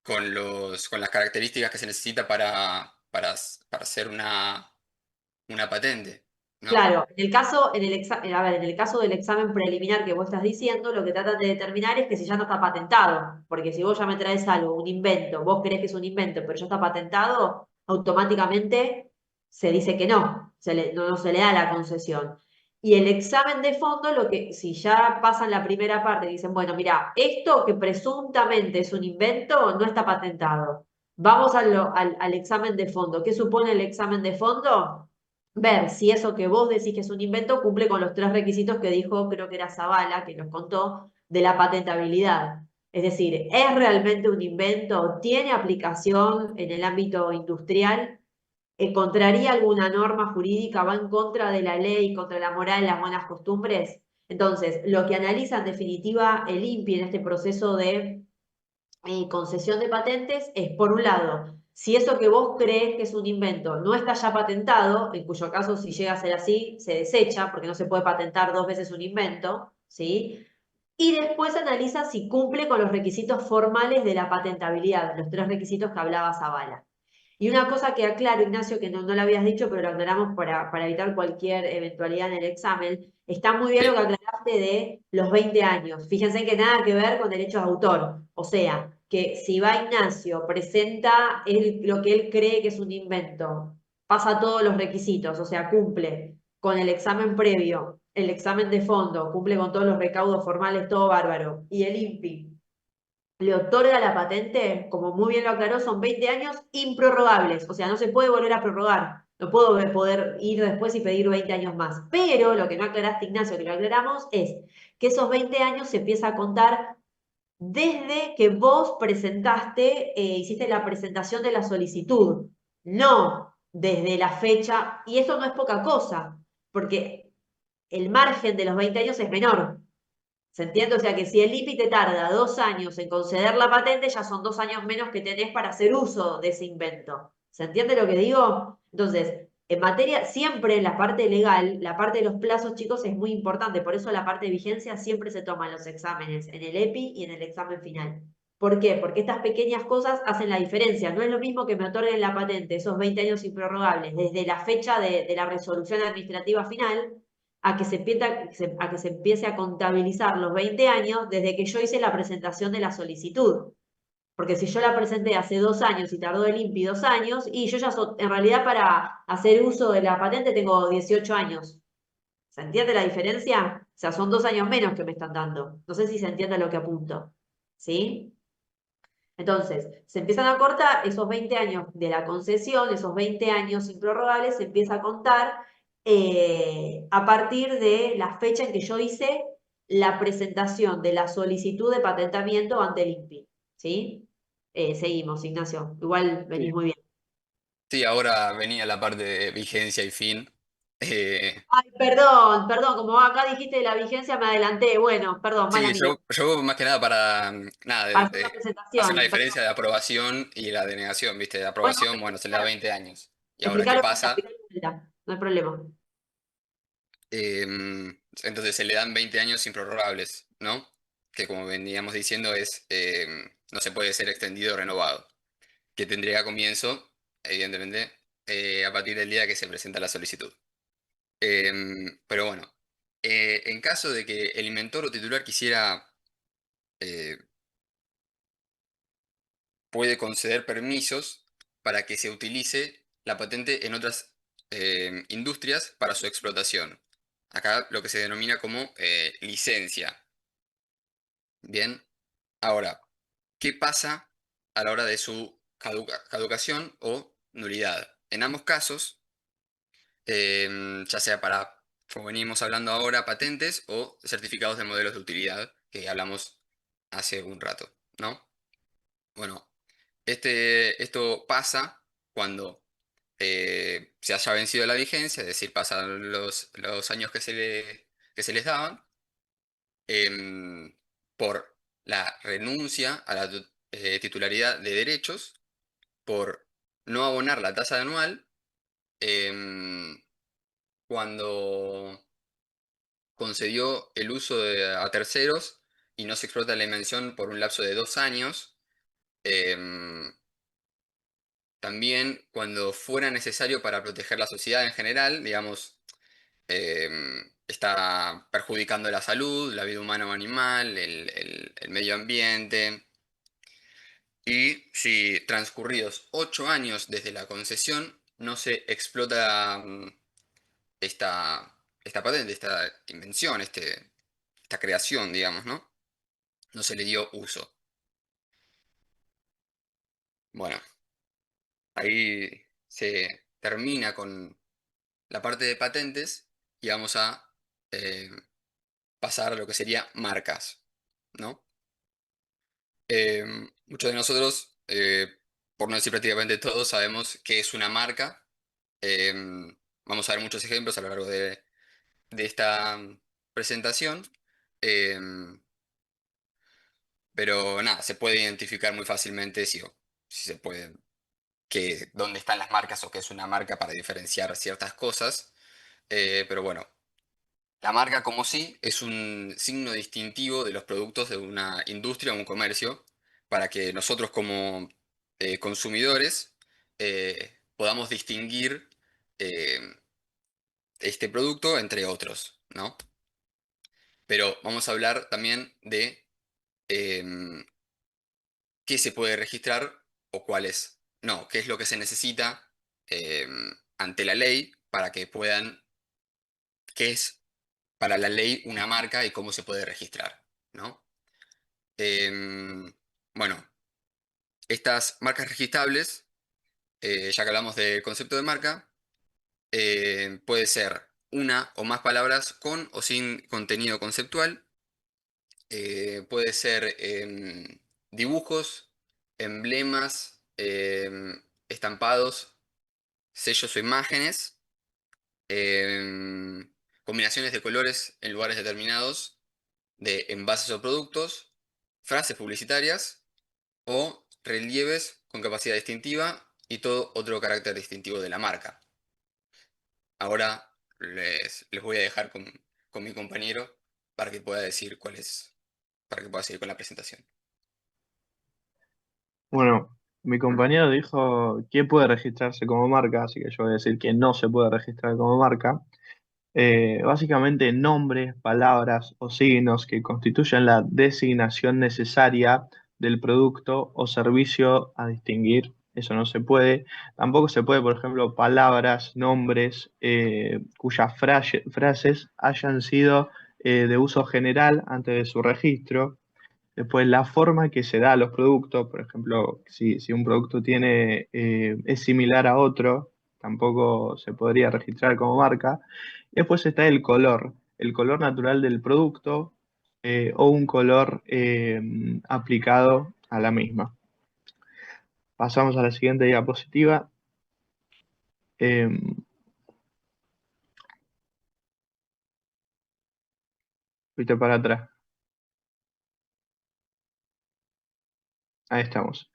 con las características que se necesita para hacer una patente, ¿no? Claro, a ver, en el caso del examen preliminar que vos estás diciendo, lo que tratan de determinar es que si ya no está patentado, porque si vos ya me traes algo, un invento, vos creés que es un invento, pero ya está patentado, automáticamente se dice que no, no se le da la concesión. Y el examen de fondo, si ya pasan la primera parte y dicen, bueno, mira, esto que presuntamente es un invento no está patentado. Vamos al examen de fondo. ¿Qué supone el examen de fondo? Ver si eso que vos decís que es un invento cumple con los 3 requisitos que dijo, creo que era Zavala, que nos contó, de la patentabilidad. Es decir, ¿es realmente un invento? ¿Tiene aplicación en el ámbito industrial? ¿Encontraría alguna norma jurídica? ¿Va en contra de la ley, contra la moral y las buenas costumbres? Entonces, lo que analiza en definitiva el INPI en este proceso de concesión de patentes es, por un lado, si eso que vos crees que es un invento no está ya patentado, en cuyo caso si llega a ser así, se desecha porque no se puede patentar 2 veces un invento, ¿sí? Y después analiza si cumple con los requisitos formales de la patentabilidad, los 3 requisitos que hablaba Zavala. Y una cosa que aclaro, Ignacio, que no lo habías dicho, pero lo aclaramos para evitar cualquier eventualidad en el examen, está muy bien lo Sí. que aclaraste de los 20 años. Fíjense que nada que ver con derechos de autor. O sea, que si va Ignacio, presenta lo que él cree que es un invento, pasa todos los requisitos, o sea, cumple con el examen previo, el examen de fondo, cumple con todos los recaudos formales, todo bárbaro, y el INPI le otorga la patente, como muy bien lo aclaró, son 20 años improrrogables, o sea, no se puede volver a prorrogar. No puedo poder ir después y pedir 20 años más. Pero lo que no aclaraste, Ignacio, que lo aclaramos, es que esos 20 años se empieza a contar desde que vos hiciste la presentación de la solicitud, no desde la fecha, y eso no es poca cosa, porque el margen de los 20 años es menor. ¿Se entiende? O sea que si el IPI te tarda 2 años en conceder la patente, ya son 2 años menos que tenés para hacer uso de ese invento. ¿Se entiende lo que digo? Entonces, en materia, siempre en la parte legal, la parte de los plazos, chicos, es muy importante. Por eso la parte de vigencia siempre se toma en los exámenes, en el EPI y en el examen final. ¿Por qué? Porque estas pequeñas cosas hacen la diferencia. No es lo mismo que me otorguen la patente, esos 20 años improrrogables, desde la fecha de la resolución administrativa final, a que se empiece a contabilizar los 20 años desde que yo hice la presentación de la solicitud. Porque si yo la presenté hace 2 años y tardó el INPI 2 años, y yo ya en realidad para hacer uso de la patente tengo 18 años. ¿Se entiende la diferencia? O sea, son 2 años menos que me están dando. No sé si se entiende a lo que apunto. ¿Sí? Entonces, se empiezan a cortar esos 20 años de la concesión, esos 20 años improrrogables, se empieza a contar a partir de la fecha en que yo hice la presentación de la solicitud de patentamiento ante el INPI. ¿Sí? Seguimos, Ignacio. Igual venís Sí. muy bien. Sí, ahora venía la parte de vigencia y fin. Eh, Ay, perdón, como acá dijiste la vigencia me adelanté. Bueno, perdón, mala sí, mía. yo más que nada para nada, Para hacer la hacer una presentación, perdón. diferencia de aprobación y la denegación, ¿viste? De Bueno, aprobación, bueno, se le da 20 años. ¿Y ahora qué explicar vuelta, pasa? explicar vuelta. No hay problema. Entonces se le dan 20 años improrrogables, ¿no? Que como veníamos diciendo no se puede ser extendido o renovado. que tendría comienzo, evidentemente, a partir del día que se presenta la solicitud. Pero bueno, en caso de que el inventor o titular quisiera, eh, puede conceder permisos para que se utilice la patente en otras industrias para su explotación. Acá lo que se denomina como licencia. Bien, ahora, ¿qué pasa a la hora de su caducación o nulidad? En ambos casos, ya sea para, como venimos hablando ahora, patentes o certificados de modelos de utilidad, que hablamos hace un rato, ¿no? Bueno, esto pasa cuando se haya vencido la vigencia, es decir, pasan los años que se les daban, em, por la renuncia a la titularidad de derechos, por no abonar la tasa anual, em, cuando concedió el uso a terceros y no se explota la invención por un lapso de 2 años, em, también cuando fuera necesario para proteger la sociedad en general, digamos, está perjudicando la salud, la vida humana o animal, el medio ambiente. Y si transcurridos 8 años desde la concesión no se explota esta patente, esta invención, esta creación, digamos, ¿no? No se le dio uso. Bueno, ahí se termina con la parte de patentes y vamos a eh, pasar a lo que sería marcas, ¿no? Muchos de nosotros, por no decir prácticamente todos, sabemos qué es una marca. Vamos a ver muchos ejemplos a lo largo de esta presentación. em, pero nada, se puede identificar muy fácilmente si se puede, dónde están las marcas o qué es una marca para diferenciar ciertas cosas. Pero bueno, la marca como sí es un signo distintivo de los productos de una industria o un comercio para que nosotros como consumidores podamos distinguir eh, este producto entre otros, ¿no? Pero vamos a hablar también de em, qué se puede registrar o cuáles no, qué es lo que se necesita ante la ley para que puedan, qué es para la ley una marca y cómo se puede registrar, ¿no? Em, bueno, estas marcas registrables, ya que hablamos del concepto de marca, puede ser una o más palabras con o sin contenido conceptual, puede ser dibujos, emblemas, estampados, sellos o imágenes, em, combinaciones de colores en lugares determinados de envases o productos, frases publicitarias o relieves con capacidad distintiva y todo otro carácter distintivo de la marca. Ahora les voy a dejar con mi compañero para que pueda decir cuál es, para que pueda seguir con la presentación. Bueno, mi compañero dijo que puede registrarse como marca, así que yo voy a decir que no se puede registrar como marca. Básicamente nombres, palabras o signos que constituyen la designación necesaria del producto o servicio a distinguir. Eso no se puede. Tampoco se puede, por ejemplo, palabras, nombres cuyas frases hayan sido de uso general antes de su registro. Después, la forma que se da a los productos, por ejemplo, si un producto es similar a otro, tampoco se podría registrar como marca. Después está el color natural del producto o un color aplicado a la misma. Pasamos a la siguiente diapositiva. Fuiste para atrás. Ahí estamos.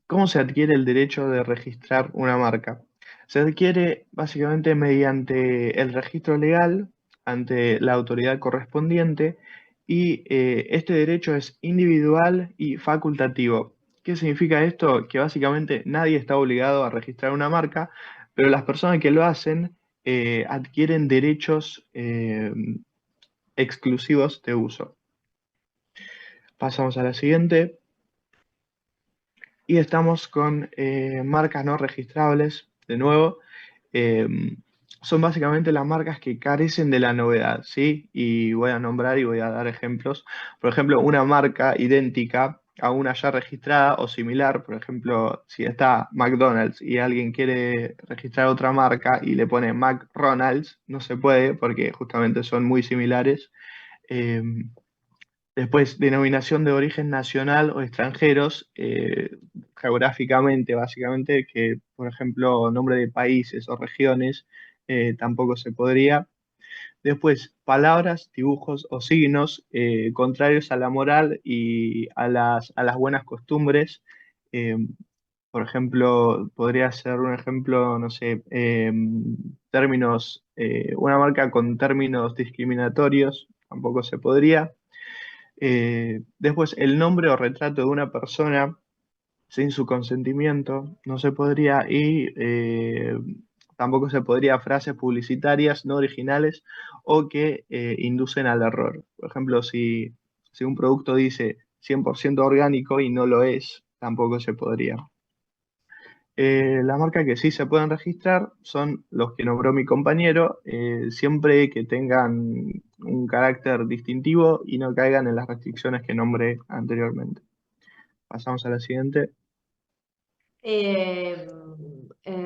¿Cómo se adquiere el derecho de registrar una marca? Se adquiere básicamente mediante el registro legal ante la autoridad correspondiente y este derecho es individual y facultativo. ¿Qué significa esto? Que básicamente nadie está obligado a registrar una marca, pero las personas que lo hacen adquieren derechos exclusivos de uso. Pasamos a la siguiente. Y estamos con marcas no registrables, de nuevo. Eh, Son básicamente las marcas que carecen de la novedad, ¿sí? Y voy a nombrar y voy a dar ejemplos. Por ejemplo, una marca idéntica a una ya registrada o similar, por ejemplo, si está McDonald's y alguien quiere registrar otra marca y le pone McDonald's, no se puede porque justamente son muy similares. Eh, Después, denominación de origen nacional o extranjeros, geográficamente, básicamente, que por ejemplo, nombre de países o regiones, tampoco se podría. Después, palabras, dibujos o signos contrarios a la moral y a las buenas costumbres. eh, por ejemplo, podría ser un ejemplo, no sé, términos, una marca con términos discriminatorios, tampoco se podría. Después, el nombre o retrato de una persona sin su consentimiento no se podría y tampoco se podría frases publicitarias no originales o que inducen al error. Por ejemplo, si un producto dice 100% orgánico y no lo es, tampoco se podría. Las marcas que sí se pueden registrar son los que nombró mi compañero, siempre que tengan un carácter distintivo y no caigan en las restricciones que nombré anteriormente. Pasamos a la siguiente. Eh,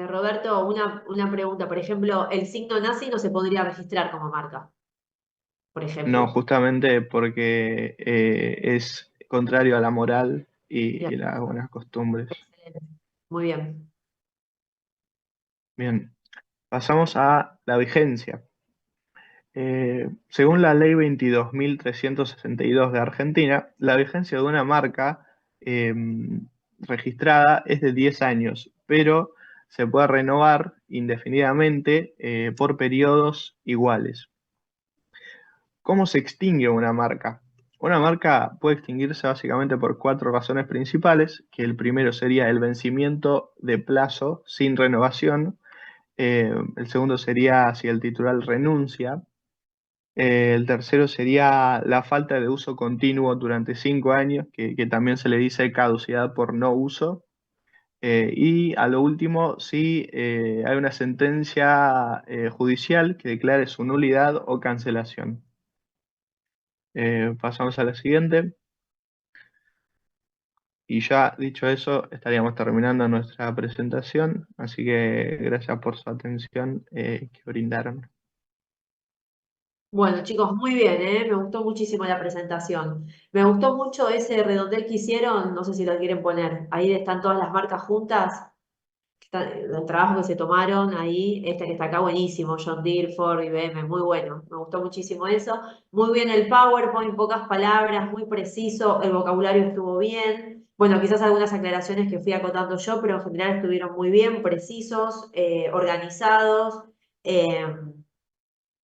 Roberto, una pregunta. Por ejemplo, el signo nazi no se podría registrar como marca, por No, ejemplo. justamente porque es contrario a la moral Bien, y las buenas costumbres. excelente. Muy bien. Bien, pasamos a la vigencia. Según la ley 22.362 de Argentina, la vigencia de una marca eh, registrada es de 10 años, pero se puede renovar indefinidamente por periodos iguales. ¿Cómo se extingue una marca? Una marca puede extinguirse básicamente por 4 razones principales, que el primero sería el vencimiento de plazo sin renovación, el segundo sería si el titular renuncia, el tercero sería la falta de uso continuo durante 5 años, que también se le dice caducidad por no uso. Y a lo último, si hay una sentencia judicial que declare su nulidad o cancelación. Pasamos a la siguiente. Y ya dicho eso, estaríamos terminando nuestra presentación. Así que gracias por su atención que brindaron. Bueno, chicos, muy bien, ¿eh? Me gustó muchísimo la presentación. Me gustó mucho ese redondel que hicieron, no sé si lo quieren poner. Ahí están todas las marcas juntas, el trabajo que se tomaron ahí, este que está acá buenísimo, John Deere, Ford, IBM, muy bueno. Me gustó muchísimo eso. Muy bien el PowerPoint, pocas palabras, muy preciso, el vocabulario estuvo bien. Bueno, quizás algunas aclaraciones que fui acotando yo, pero en general estuvieron muy bien, precisos, organizados. Eh,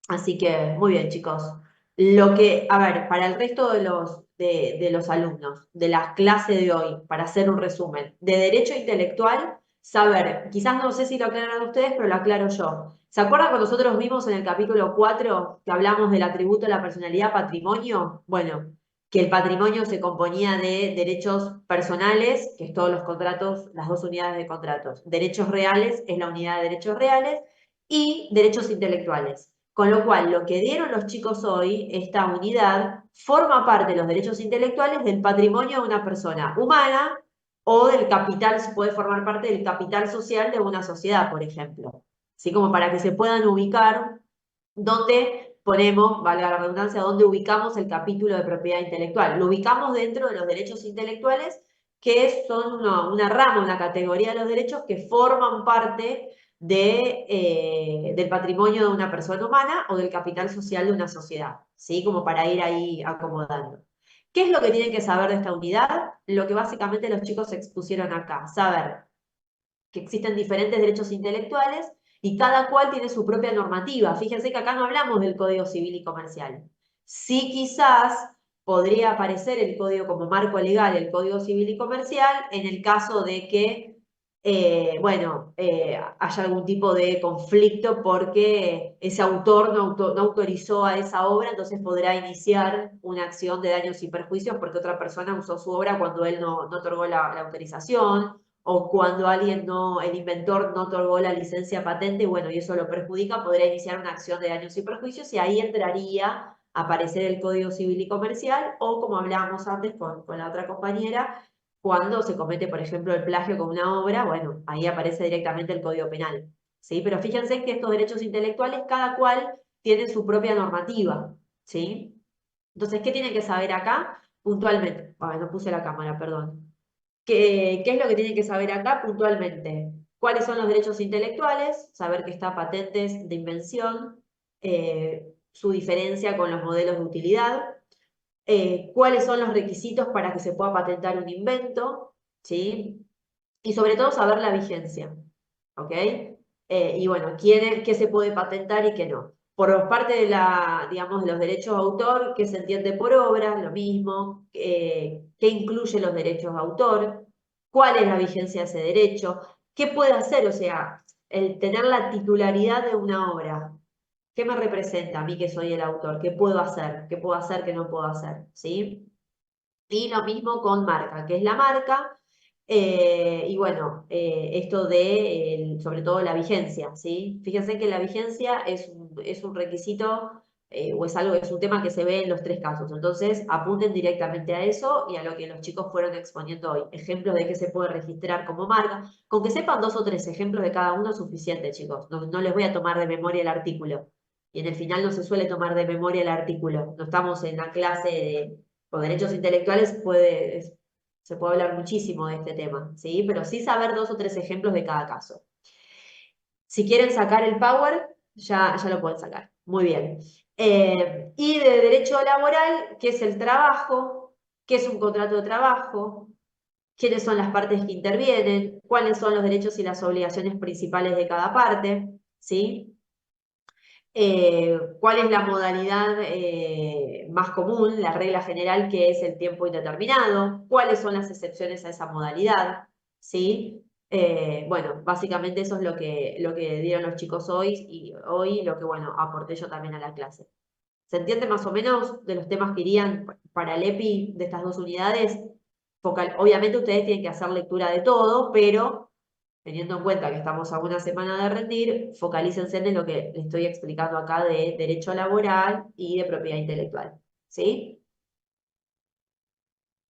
Así que muy bien, chicos. Lo que, a ver, para el resto de los alumnos de la clase de hoy, para hacer un resumen, de derecho intelectual, saber, quizás no sé si lo aclaran ustedes, pero lo aclaro yo. ¿Se acuerdan cuando nosotros vimos en el capítulo 4 que hablamos del atributo de la personalidad patrimonio? Bueno, que el patrimonio se componía de derechos personales, que es todos los contratos, las dos unidades de contratos. Derechos reales es la unidad de derechos reales y derechos intelectuales. Con lo cual, lo que dieron los chicos hoy, esta unidad, forma parte de los derechos intelectuales del patrimonio de una persona humana o del capital, puede formar parte del capital social de una sociedad, por ejemplo. Así como para que se puedan ubicar dónde ponemos, valga la redundancia, dónde ubicamos el capítulo de propiedad intelectual. Lo ubicamos dentro de los derechos intelectuales, que son una rama, una categoría de los derechos que forman parte del patrimonio de una persona humana o del capital social de una sociedad, ¿sí? Como para ir ahí acomodando. ¿Qué es lo que tienen que saber de esta unidad? Lo que básicamente los chicos expusieron acá, saber que existen diferentes derechos intelectuales y cada cual tiene su propia normativa. Fíjense que acá no hablamos del Código Civil y Comercial. Sí, quizás podría aparecer el código como marco legal, el Código Civil y Comercial, en el caso de que, haya algún tipo de conflicto porque ese autor no autorizó a esa obra, entonces podrá iniciar una acción de daños y perjuicios porque otra persona usó su obra cuando él no otorgó la autorización, o cuando el inventor no otorgó la licencia patente, bueno, y eso lo perjudica, podría iniciar una acción de daños y perjuicios y ahí entraría a aparecer el Código Civil y Comercial, o como hablábamos antes con la otra compañera, cuando se comete, por ejemplo, el plagio con una obra, bueno, ahí aparece directamente el Código Penal, ¿sí? Pero fíjense que estos derechos intelectuales, cada cual tiene su propia normativa, ¿sí? Entonces, ¿qué tienen que saber acá? Puntualmente. No puse la cámara, perdón. ¿Qué es lo que tienen que saber acá puntualmente? ¿Cuáles son los derechos intelectuales? Saber que está patentes de invención, su diferencia con los modelos de utilidad, cuáles son los requisitos para que se pueda patentar un invento, ¿sí? Y sobre todo saber la vigencia, ¿ok? Y bueno, qué se puede patentar y qué no. Por parte de digamos, de los derechos de autor, ¿qué se entiende por obra? Lo mismo. ¿Qué incluye los derechos de autor? ¿Cuál es la vigencia de ese derecho? ¿Qué puede hacer? O sea, el tener la titularidad de una obra. ¿Qué me representa a mí que soy el autor? ¿Qué puedo hacer? ¿Qué puedo hacer? ¿Qué no puedo hacer? ¿Sí? Y lo mismo con marca, que es la marca. Y bueno, esto de, sobre todo la vigencia, ¿sí? Fíjense que la vigencia es un requisito o es un tema que se ve en los tres casos. Entonces, apunten directamente a eso y a lo que los chicos fueron exponiendo hoy. Ejemplos de qué se puede registrar como marca. Con que sepan 2 o 3 ejemplos de cada uno es suficiente, chicos. No les voy a tomar de memoria el artículo. Y en el final no se suele tomar de memoria el artículo. No estamos en la clase con derechos intelectuales, se puede hablar muchísimo de este tema, ¿sí? Pero sí saber 2 o 3 ejemplos de cada caso. Si quieren sacar el Power, ya lo pueden sacar. Muy bien. Y de derecho laboral, ¿qué es el trabajo? ¿Qué es un contrato de trabajo? ¿Quiénes son las partes que intervienen? ¿Cuáles son los derechos y las obligaciones principales de cada parte? ¿Sí? ¿Cuál es la modalidad más común, la regla general, que es el tiempo indeterminado? ¿Cuáles son las excepciones a esa modalidad? ¿Sí? Bueno, básicamente eso es lo que dieron los chicos hoy y lo que, bueno, aporté yo también a la clase. ¿Se entiende más o menos de los temas que irían para el EPI de estas 2 unidades? Obviamente ustedes tienen que hacer lectura de todo, pero teniendo en cuenta que estamos a una semana de rendir, focalícense en lo que les estoy explicando acá de derecho laboral y de propiedad intelectual. ¿Sí?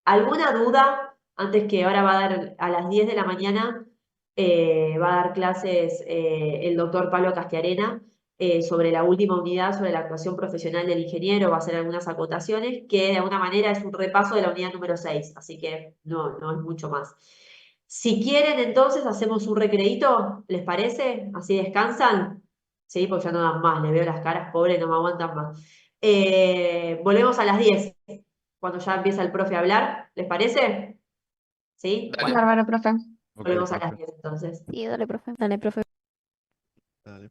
¿Alguna duda? Antes que ahora va a dar a las 10 de la mañana, va a dar clases el doctor Pablo Castiarena sobre la última unidad, sobre la actuación profesional del ingeniero, va a hacer algunas acotaciones, que de alguna manera es un repaso de la unidad número 6, así que no es mucho más. Si quieren, entonces hacemos un recreíto, ¿les parece? Así descansan. Sí, porque ya no dan más, les veo las caras, pobres, no me aguantan más. Volvemos a las 10, cuando ya empieza el profe a hablar, ¿les parece? ¿Sí? Dale. Bueno, Bárbaro, profe. Ok, volvemos a las profe. 10 entonces. Sí, dale, profe. Dale, profe. Dale.